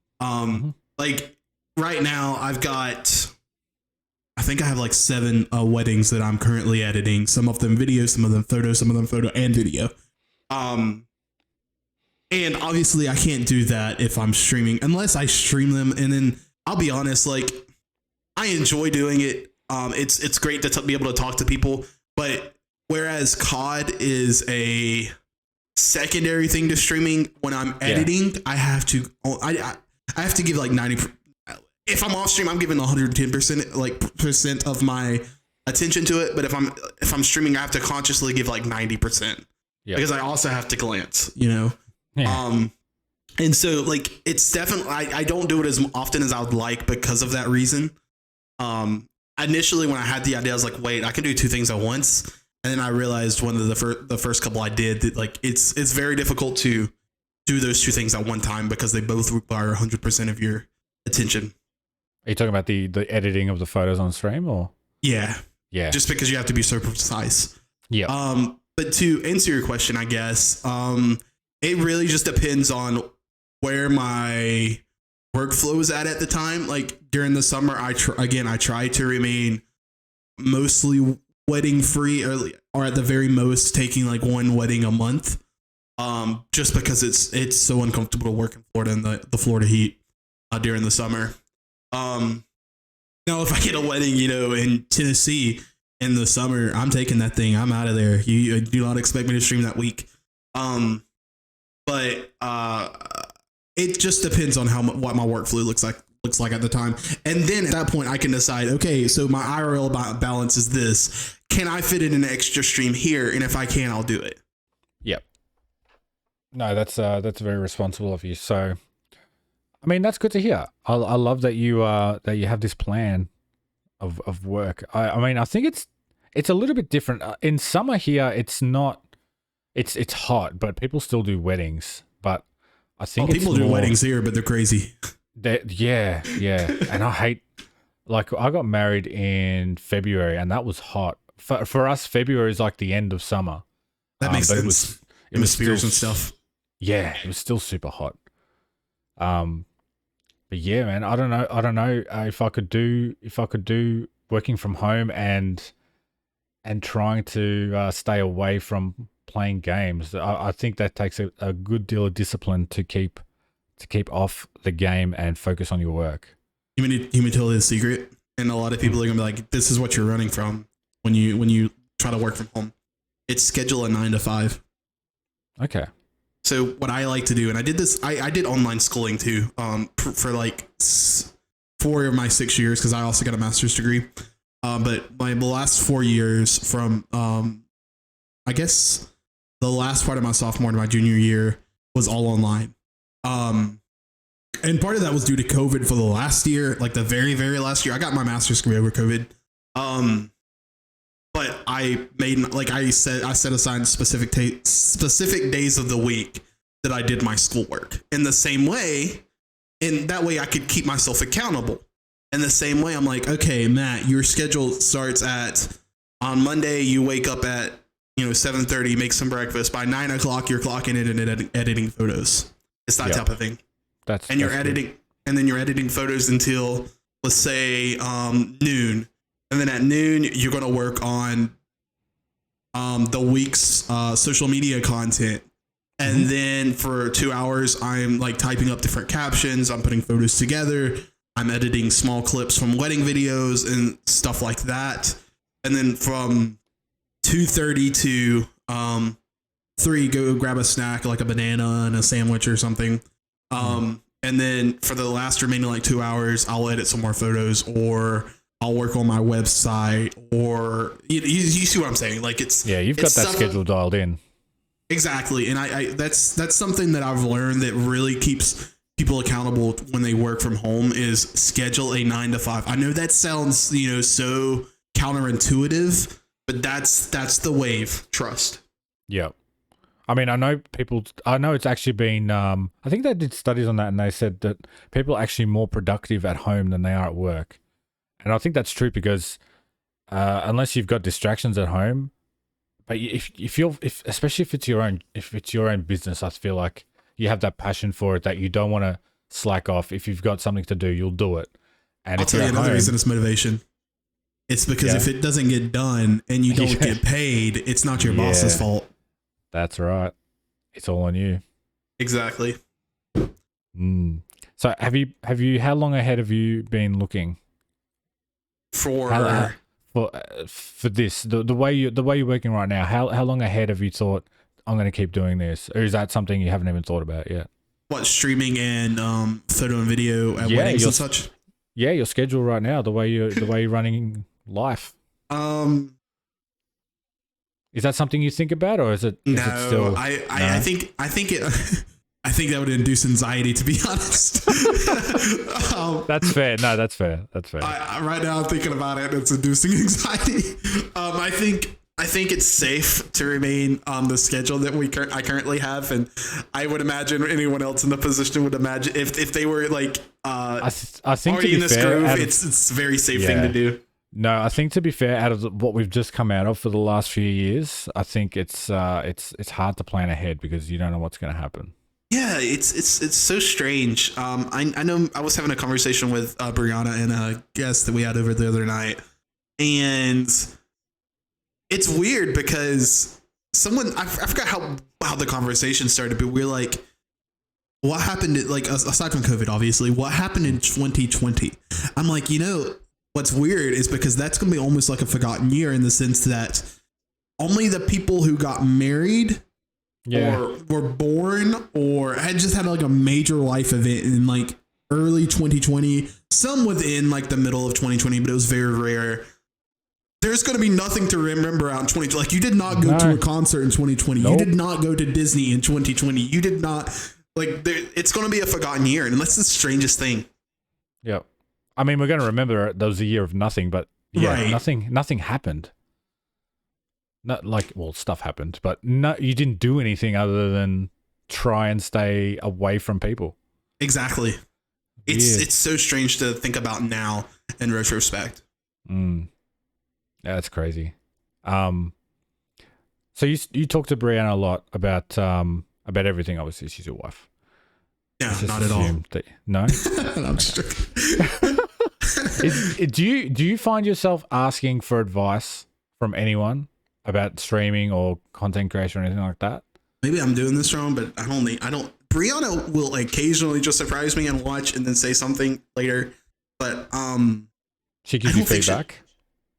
Like right now I think I have like 7 weddings that I'm currently editing. Some of them video, some of them photo and video. And obviously I can't do that if I'm streaming unless I stream them. And then I'll be honest, like I enjoy doing it. It's great to be able to talk to people, but whereas COD is a secondary thing to streaming, when I'm editing, I have to give like 90. If I'm off stream, I'm giving 110% like percent of my attention to it. But if I'm streaming, I have to consciously give like 90%, because I also have to glance, you know? Yeah. And so like, it's definitely, I don't do it as often as I would like because of that reason. Initially when I had the idea, I was like, wait, I can do 2 things at once. And then I realized one of the first couple I did that like, it's very difficult to do those 2 things at one time because they both require 100% of your attention. Are you talking about the editing of the photos on stream, or? Yeah. Just because you have to be so precise. Yeah. But to answer your question, I guess, it really just depends on where my workflow is at the time. Like during the summer, I try to remain mostly wedding free, or at the very most taking like 1 wedding a month. Just because it's so uncomfortable to work in Florida in the Florida heat during the summer. Now if I get a wedding, you know, in Tennessee in the summer, I'm taking that thing. I'm out of there. You do not expect me to stream that week. But it just depends on what my workflow looks like at the time. And then at that point I can decide, okay, so my IRL balance is this. Can I fit in an extra stream here? And if I can, I'll do it. Yep. No, that's very responsible of you. So, I mean, that's good to hear. I love that you have this plan of work. I mean, I think it's a little bit different. In summer here, it's not. It's hot, but people still do weddings. But I think people do weddings here, but they're crazy. Yeah. And I hate. Like, I got married in February, and that was hot. For us, February is like the end of summer. That makes sense. It was spears and stuff. Yeah, it was still super hot. But yeah, man, I don't know if I could do working from home and trying to stay away from playing games. I think that takes a good deal of discipline to keep off the game and focus on your work. You mean tell the secret? And a lot of people are gonna be like, "This is what you're running from when you try to work from home. It's schedule a 9 to 5." Okay. So what I like to do, and I did this, I did online schooling too, for like 4 of my 6 years, because I also got a master's degree. But the last 4 years from, I guess the last part of my sophomore to my junior year was all online. And part of that was due to COVID for the last year, like the very, very last year. I got my master's degree over COVID. But I made, like I set aside specific days of the week that I did my schoolwork in the same way. And that way I could keep myself accountable. In the same way, I'm like, okay, Matt, your schedule starts on Monday, you wake up at, 7:30, make some breakfast. By 9 o'clock, you're clocking in and editing photos. It's that type of thing. You're editing, and then you're editing photos until, let's say, noon. And then at noon, you're going to work on the week's social media content. And then for 2 hours, I'm like typing up different captions. I'm putting photos together. I'm editing small clips from wedding videos and stuff like that. And then from 2:30 to 3, go grab a snack like a banana and a sandwich or something. And then for the last remaining like 2 hours, I'll edit some more photos, or I'll work on my website, or you see what I'm saying? Like you've got that schedule dialed in. Exactly. And I that's something that I've learned that really keeps people accountable when they work from home is schedule a 9 to 5. I know that sounds, so counterintuitive, but that's the wave. Trust. Yeah. I mean, I know it's actually been, I think they did studies on that, and they said that people are actually more productive at home than they are at work. And I think that's true because unless you've got distractions at home, but especially if it's your own business, I feel like you have that passion for it that you don't want to slack off. If you've got something to do, you'll do it. And I'll tell you another reason it's motivation. It's because if it doesn't get done and you don't get paid, it's not your boss's fault. That's right. It's all on you. Exactly. So have you how long ahead have you been looking for this? The way you're working right now, how long ahead have you thought I'm going to keep doing this? Or is that something you haven't even thought about yet? What, streaming and photo and video at weddings and such? Yeah, your schedule right now, the way you're running life. Is that something you think about, or is it? No, it still, I think it. I think that would induce anxiety, to be honest. That's fair. No, that's fair. That's fair. Right now, I'm thinking about it. It's inducing anxiety. I think it's safe to remain on the schedule that I currently have, and I would imagine anyone else in the position would imagine if they were like I think already in this groove, it's a very safe thing to do. No, I think to be fair, out of what we've just come out of for the last few years, I think it's hard to plan ahead because you don't know what's going to happen. Yeah, it's so strange. I know I was having a conversation with Brianna and a guest that we had over the other night, and it's weird because I forgot how the conversation started, but we're like, what happened aside from COVID, obviously, what happened in 2020? I'm like, what's weird is because that's going to be almost like a forgotten year in the sense that only the people who got married or were born or had like a major life event in like early 2020, some within like the middle of 2020, but it was very rare. There's going to be nothing to remember out in 2020. Like, you did not go to a concert in 2020. Nope. You did not go to Disney in 2020. You did not it's going to be a forgotten year. And that's the strangest thing. Yep. I mean, we're going to remember that was a year of nothing, but nothing happened. Not like, stuff happened, but you didn't do anything other than try and stay away from people. Exactly. It's so strange to think about now in retrospect. Yeah, that's crazy. So you talk to Brianna a lot about everything. Obviously, she's your wife. Yeah, not at all. No, I'm just joking. Do you find yourself asking for advice from anyone about streaming or content creation or anything like that? Maybe I'm doing this wrong, but I don't. Brianna will occasionally just surprise me and watch and then say something later. But she gives you feedback.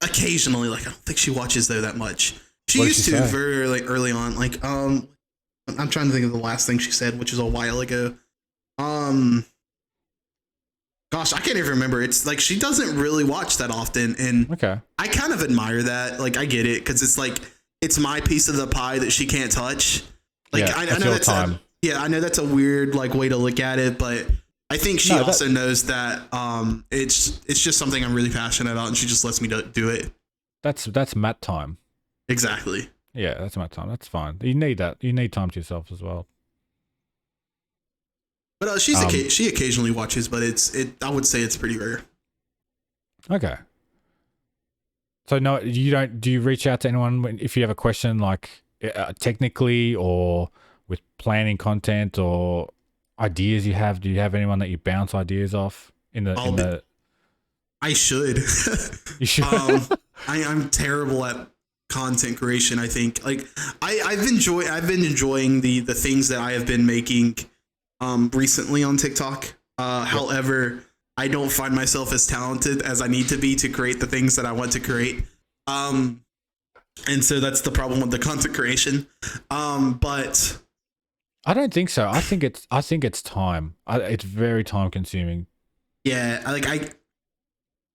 Occasionally, I don't think she watches though that much. She used to very early on. I'm trying to think of the last thing she said, which is a while ago. Gosh, I can't even remember. It's like she doesn't really watch that often, and I kind of admire that. Like, I get it because it's my piece of the pie that she can't touch. Like, I know I know that's a weird way to look at it, but I think she also knows that it's just something I'm really passionate about, and she just lets me do it. That's Matt time. Exactly. Yeah, that's Matt time. That's fine. You need that. You need time to yourself as well. But she occasionally watches, but I would say it's pretty rare. Okay. So no, do you reach out to anyone if you have a question, technically or with planning content or ideas you have? Do you have anyone that you bounce ideas off I should. You should. I'm terrible at content creation. I think I've been enjoying the things that I have been making recently on TikTok. However, I don't find myself as talented as I need to be to create the things that I want to create. And so that's the problem with the content creation. But I don't think so. I think it's time. It's very time consuming. yeah,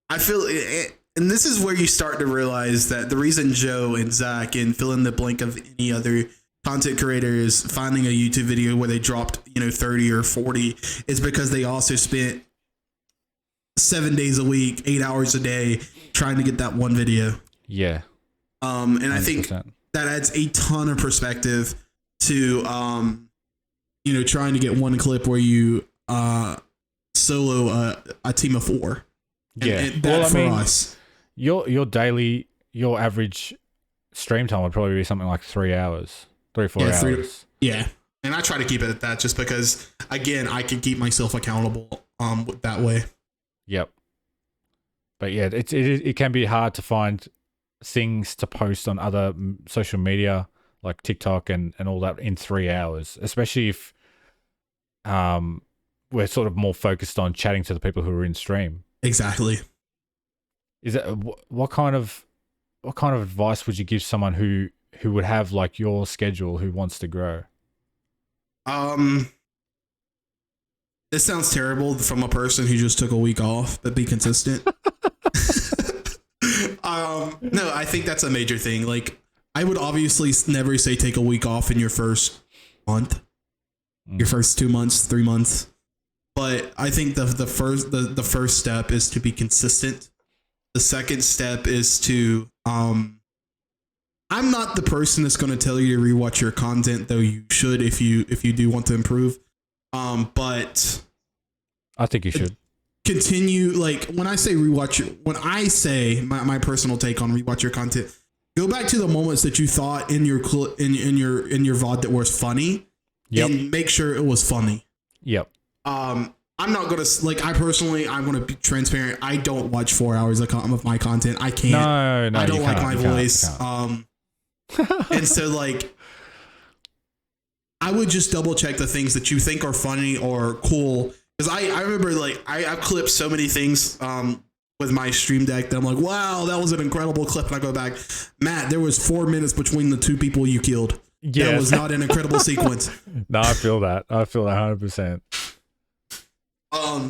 I feel it, and this is where you start to realize that the reason Joe and Zach and fill in the blank of any other content creators finding a YouTube video where they dropped, 30 or 40 is because they also spent 7 days a week, 8 hours a day trying to get that one video. Yeah. And 100%. I think that adds a ton of perspective to, trying to get one clip where you solo a team of 4. And that for us. Your average stream time would probably be something like 3 hours, 3 or 4 hours. Yeah. And I try to keep it at that just because, again, I can keep myself accountable that way. Yep. But yeah, it can be hard to find things to post on other social media like TikTok and all that in 3 hours, especially if we're sort of more focused on chatting to the people who are in stream. Exactly. Is that what kind of advice would you give someone who would have like your schedule, who wants to grow? This sounds terrible from a person who just took a week off, but be consistent. No, I think that's a major thing. Like, I would obviously never say take a week off in your first month, your first 2 months, 3 months. But I think the first step is to be consistent. The second step is to I'm not the person that's going to tell you to rewatch your content, though you should if you do want to improve. But I think you should continue. Like, when I say rewatch, when I say my personal take on rewatch your content, go back to the moments that you thought in your in your VOD that was funny, and make sure it was funny. Yep. I'm not gonna I'm gonna be transparent. I don't watch 4 hours of my content. I can't. No, I don't like my voice. And so like, I would just double check the things that you think are funny or cool. Because I remember like I've clipped so many things with my stream deck that I'm like, wow, that was an incredible clip. And I go back, Matt, there was 4 minutes between the 2 people you killed. Yes. That was not an incredible sequence. No, I feel that 100%.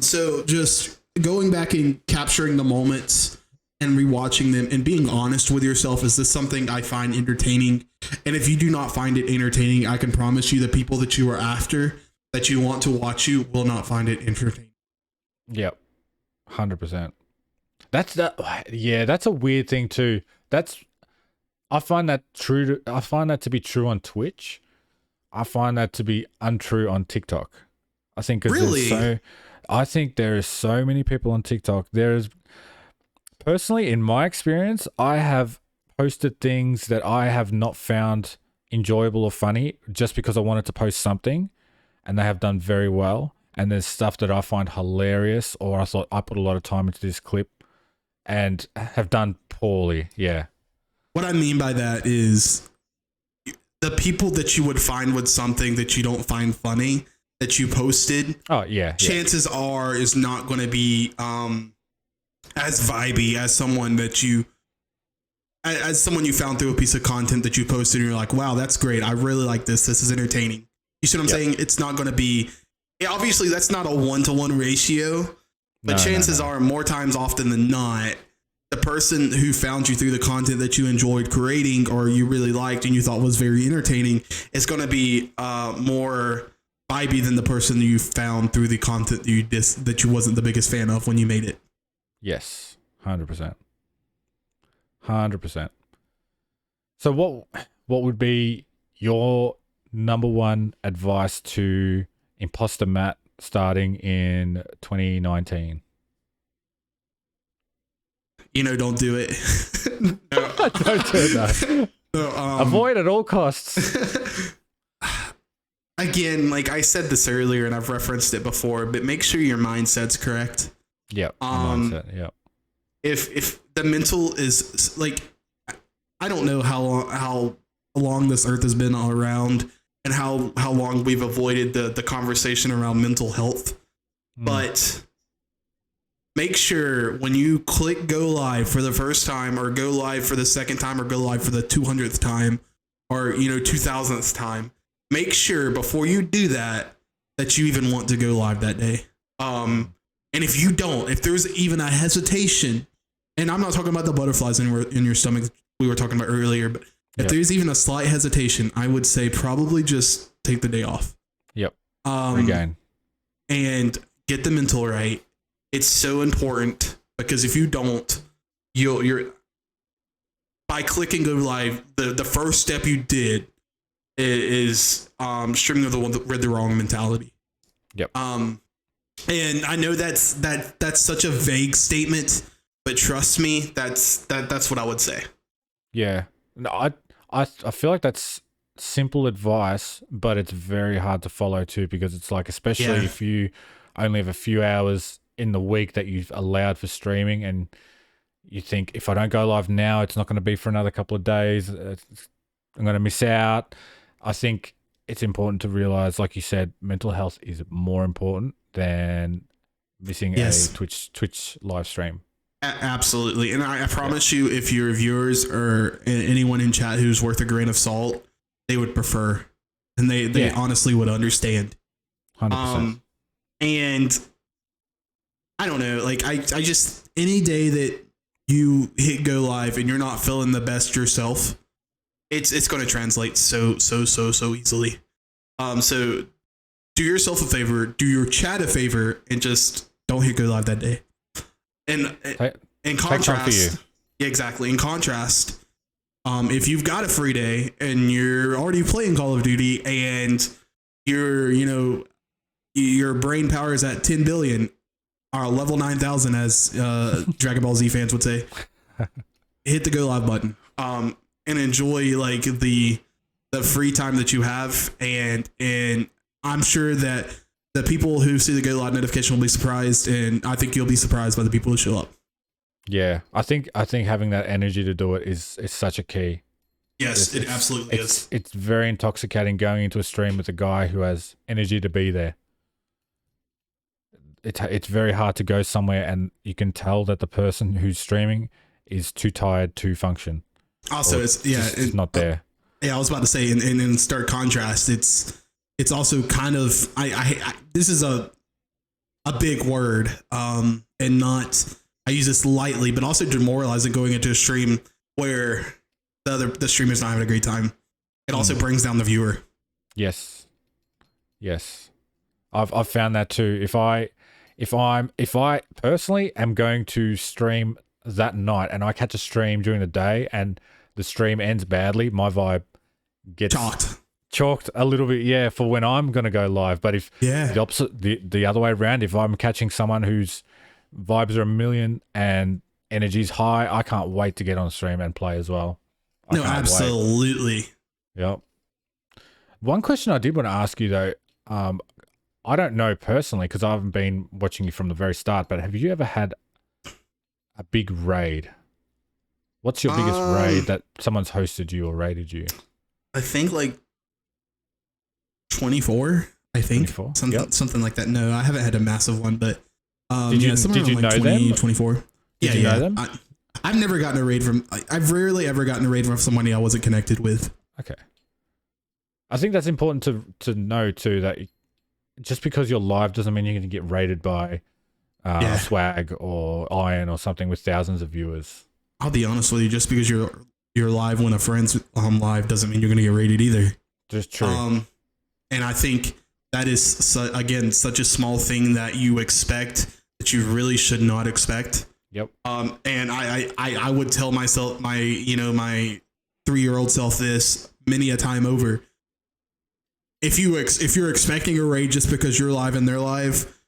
So just going back and capturing the moments and rewatching them and being honest with yourself. Is this something I find entertaining? And if you do not find it entertaining, I can promise you the people that you are after, that you want to watch you, will not find it entertaining. Yep. 100%. That's a weird thing too. I find that to be true on Twitch. I find that to be untrue on TikTok. I think really? I think there is so many people on TikTok. Personally, in my experience, I have posted things that I have not found enjoyable or funny just because I wanted to post something, and they have done very well. And there's stuff that I find hilarious, or I thought I put a lot of time into this clip and have done poorly. Yeah. What I mean by that is the people that you would find with something that you don't find funny that you posted. Oh yeah. Chances are is not going to be as vibey as someone you found through a piece of content that you posted and you're like, wow, that's great. I really like this. This is entertaining. You see what I'm saying? It's not going to be, obviously that's not a 1-to-1 ratio, but chances are more times often than not, the person who found you through the content that you enjoyed creating or you really liked and you thought was very entertaining is going to be more vibey than the person you found through the content that you wasn't the biggest fan of when you made it. Yes, 100%. 100%. So what would be your number one advice to Impastamatt starting in 2019? Don't do it. No. Don't do that. No, avoid at all costs. Again, like I said this earlier and I've referenced it before, but make sure your mindset's correct. Yep. Mindset. Yep. If the mental is like, I don't know how long this earth has been around and how long we've avoided the conversation around mental health, but make sure when you click go live for the first time, or go live for the second time, or go live for the 200th time, or 2000th time, make sure before you do that you even want to go live that day. And if you don't, if there's even a hesitation, and I'm not talking about the butterflies in your stomach we were talking about earlier, but if there's even a slight hesitation, I would say probably just take the day off. Yep. Regain. And get the mental right. It's so important, because if you don't, you're by clicking go live, the first step you did is streaming with the wrong mentality. Yep. And I know that's such a vague statement, but trust me, that's what I would say. Yeah. No, I feel like that's simple advice, but it's very hard to follow too, because it's like, especially if you only have a few hours in the week that you've allowed for streaming, and you think, if I don't go live now, it's not going to be for another couple of days. I'm going to miss out. I think it's important to realize, like you said, mental health is more important than missing a Twitch live stream. Absolutely. And I promise you, if your viewers or anyone in chat who's worth a grain of salt, they would prefer, and they honestly would understand. 100%. And I don't know, like I just, any day that you hit go live and you're not feeling the best yourself, it's going to translate so easily. So do yourself a favor, do your chat a favor, and just don't hit go live that day. And in contrast, exactly. In contrast, if you've got a free day and you're already playing Call of Duty and your brain power is at 10 billion, or level 9,000, as Dragon Ball Z fans would say, hit the go live button, and enjoy like the free time that you have. And I'm sure that the people who see the go live notification will be surprised, and I think you'll be surprised by the people who show up. Yeah, I think having that energy to do it is such a key. Yes, it absolutely is. It's very intoxicating going into a stream with a guy who has energy to be there. It's very hard to go somewhere and you can tell that the person who's streaming is too tired to function. Also, it's not there. Yeah, I was about to say, in stark contrast, it's also kind of I this is a big word, and not, I use this lightly, but also demoralizing going into a stream where the streamer's not having a great time. It also brings down the viewer. Yes. I've found that too. If I personally am going to stream that night and I catch a stream during the day and the stream ends badly, my vibe gets chalked a little bit, for when I'm going to go live. But if the opposite, the other way around, if I'm catching someone whose vibes are a million and energy's high, I can't wait to get on stream and play as well. No, absolutely. Yep. One question I did want to ask you though, I don't know personally because I haven't been watching you from the very start, but have you ever had a big raid? What's your biggest raid that someone's hosted you or raided you? I think like 24. I think 24? Something like that. No, I haven't had a massive one, but did you know 20, them? 24. Did you know them? I've never gotten a raid from. I've rarely ever gotten a raid from somebody I wasn't connected with. Okay. I think that's important to know too, that just because you're live doesn't mean you're going to get raided by Swag or Iron or something with thousands of viewers. I'll be honest with you, just because you're live when a friend's live doesn't mean you're going to get raided either. Just true. And I think that is again such a small thing that you expect that you really should not expect. Yep. And I would tell myself, my 3-year-old self, this many a time over. If you're expecting a raid just because you're live and they're live,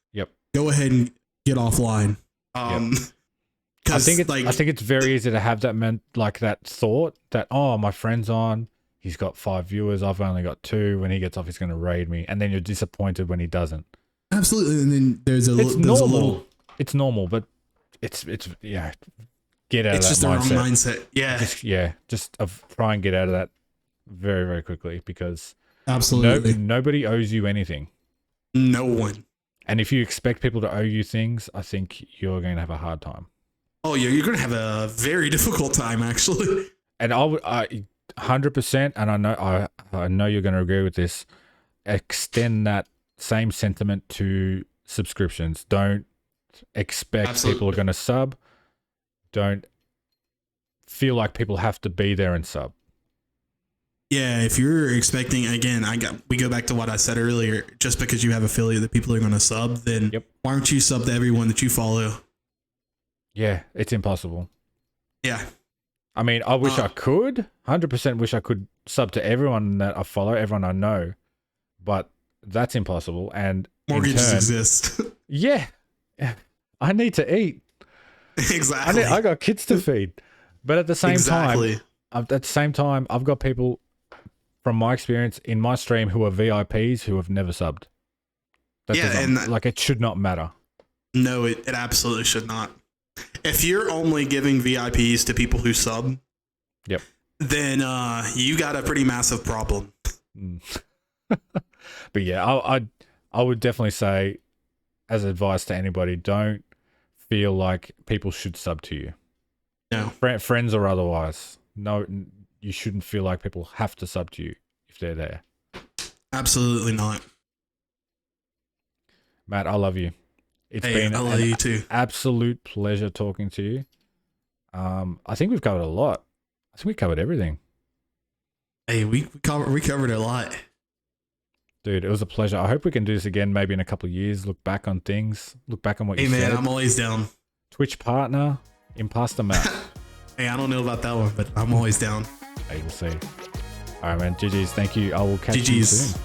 go ahead and get offline. I think it's very easy to have that thought that, oh, my friend's on, he's got 5 viewers, I've only got 2. When he gets off, he's going to raid me, and then you're disappointed when he doesn't. Absolutely, and then there's a little. It's normal, but it's get out of that mindset. It's just the wrong mindset. Just try and get out of that very, very quickly, because absolutely nobody owes you anything. No one. And if you expect people to owe you things, I think you're going to have a hard time. Oh yeah, you're going to have a very difficult time, actually. And I 100%, and I know you're going to agree with this. Extend that same sentiment to subscriptions. Don't expect people are going to sub. Don't feel like people have to be there and sub. Yeah, if you're expecting, again, we go back to what I said earlier. Just because you have affiliate that people are going to sub, then why don't you sub to everyone that you follow? Yeah, it's impossible. Yeah. I mean, I wish I could. 100% wish I could sub to everyone that I follow, everyone I know, but that's impossible. And mortgages exist. Yeah, I need to eat. Exactly. I got kids to feed, but at the same time, I've got people from my experience in my stream who are VIPs who have never subbed. It should not matter. No, it absolutely should not. If you're only giving VIPs to people who sub, then you got a pretty massive problem. But yeah, I would definitely say, as advice to anybody, don't feel like people should sub to you. No. Friends or otherwise. No, you shouldn't feel like people have to sub to you if they're there. Absolutely not. Matt, I love you. It's been an absolute pleasure talking to you. I think we've covered a lot. I think we covered everything. Hey, we covered a lot. Dude, it was a pleasure. I hope we can do this again maybe in a couple of years. Look back on things. Look back on what you said. Hey, man, I'm always down. Twitch partner, Impastamatt. Hey, I don't know about that one, but I'm always down. Hey, we'll see. All right, man. GG's. Thank you. I will catch you soon.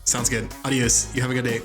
Sounds good. Adios. You have a good day.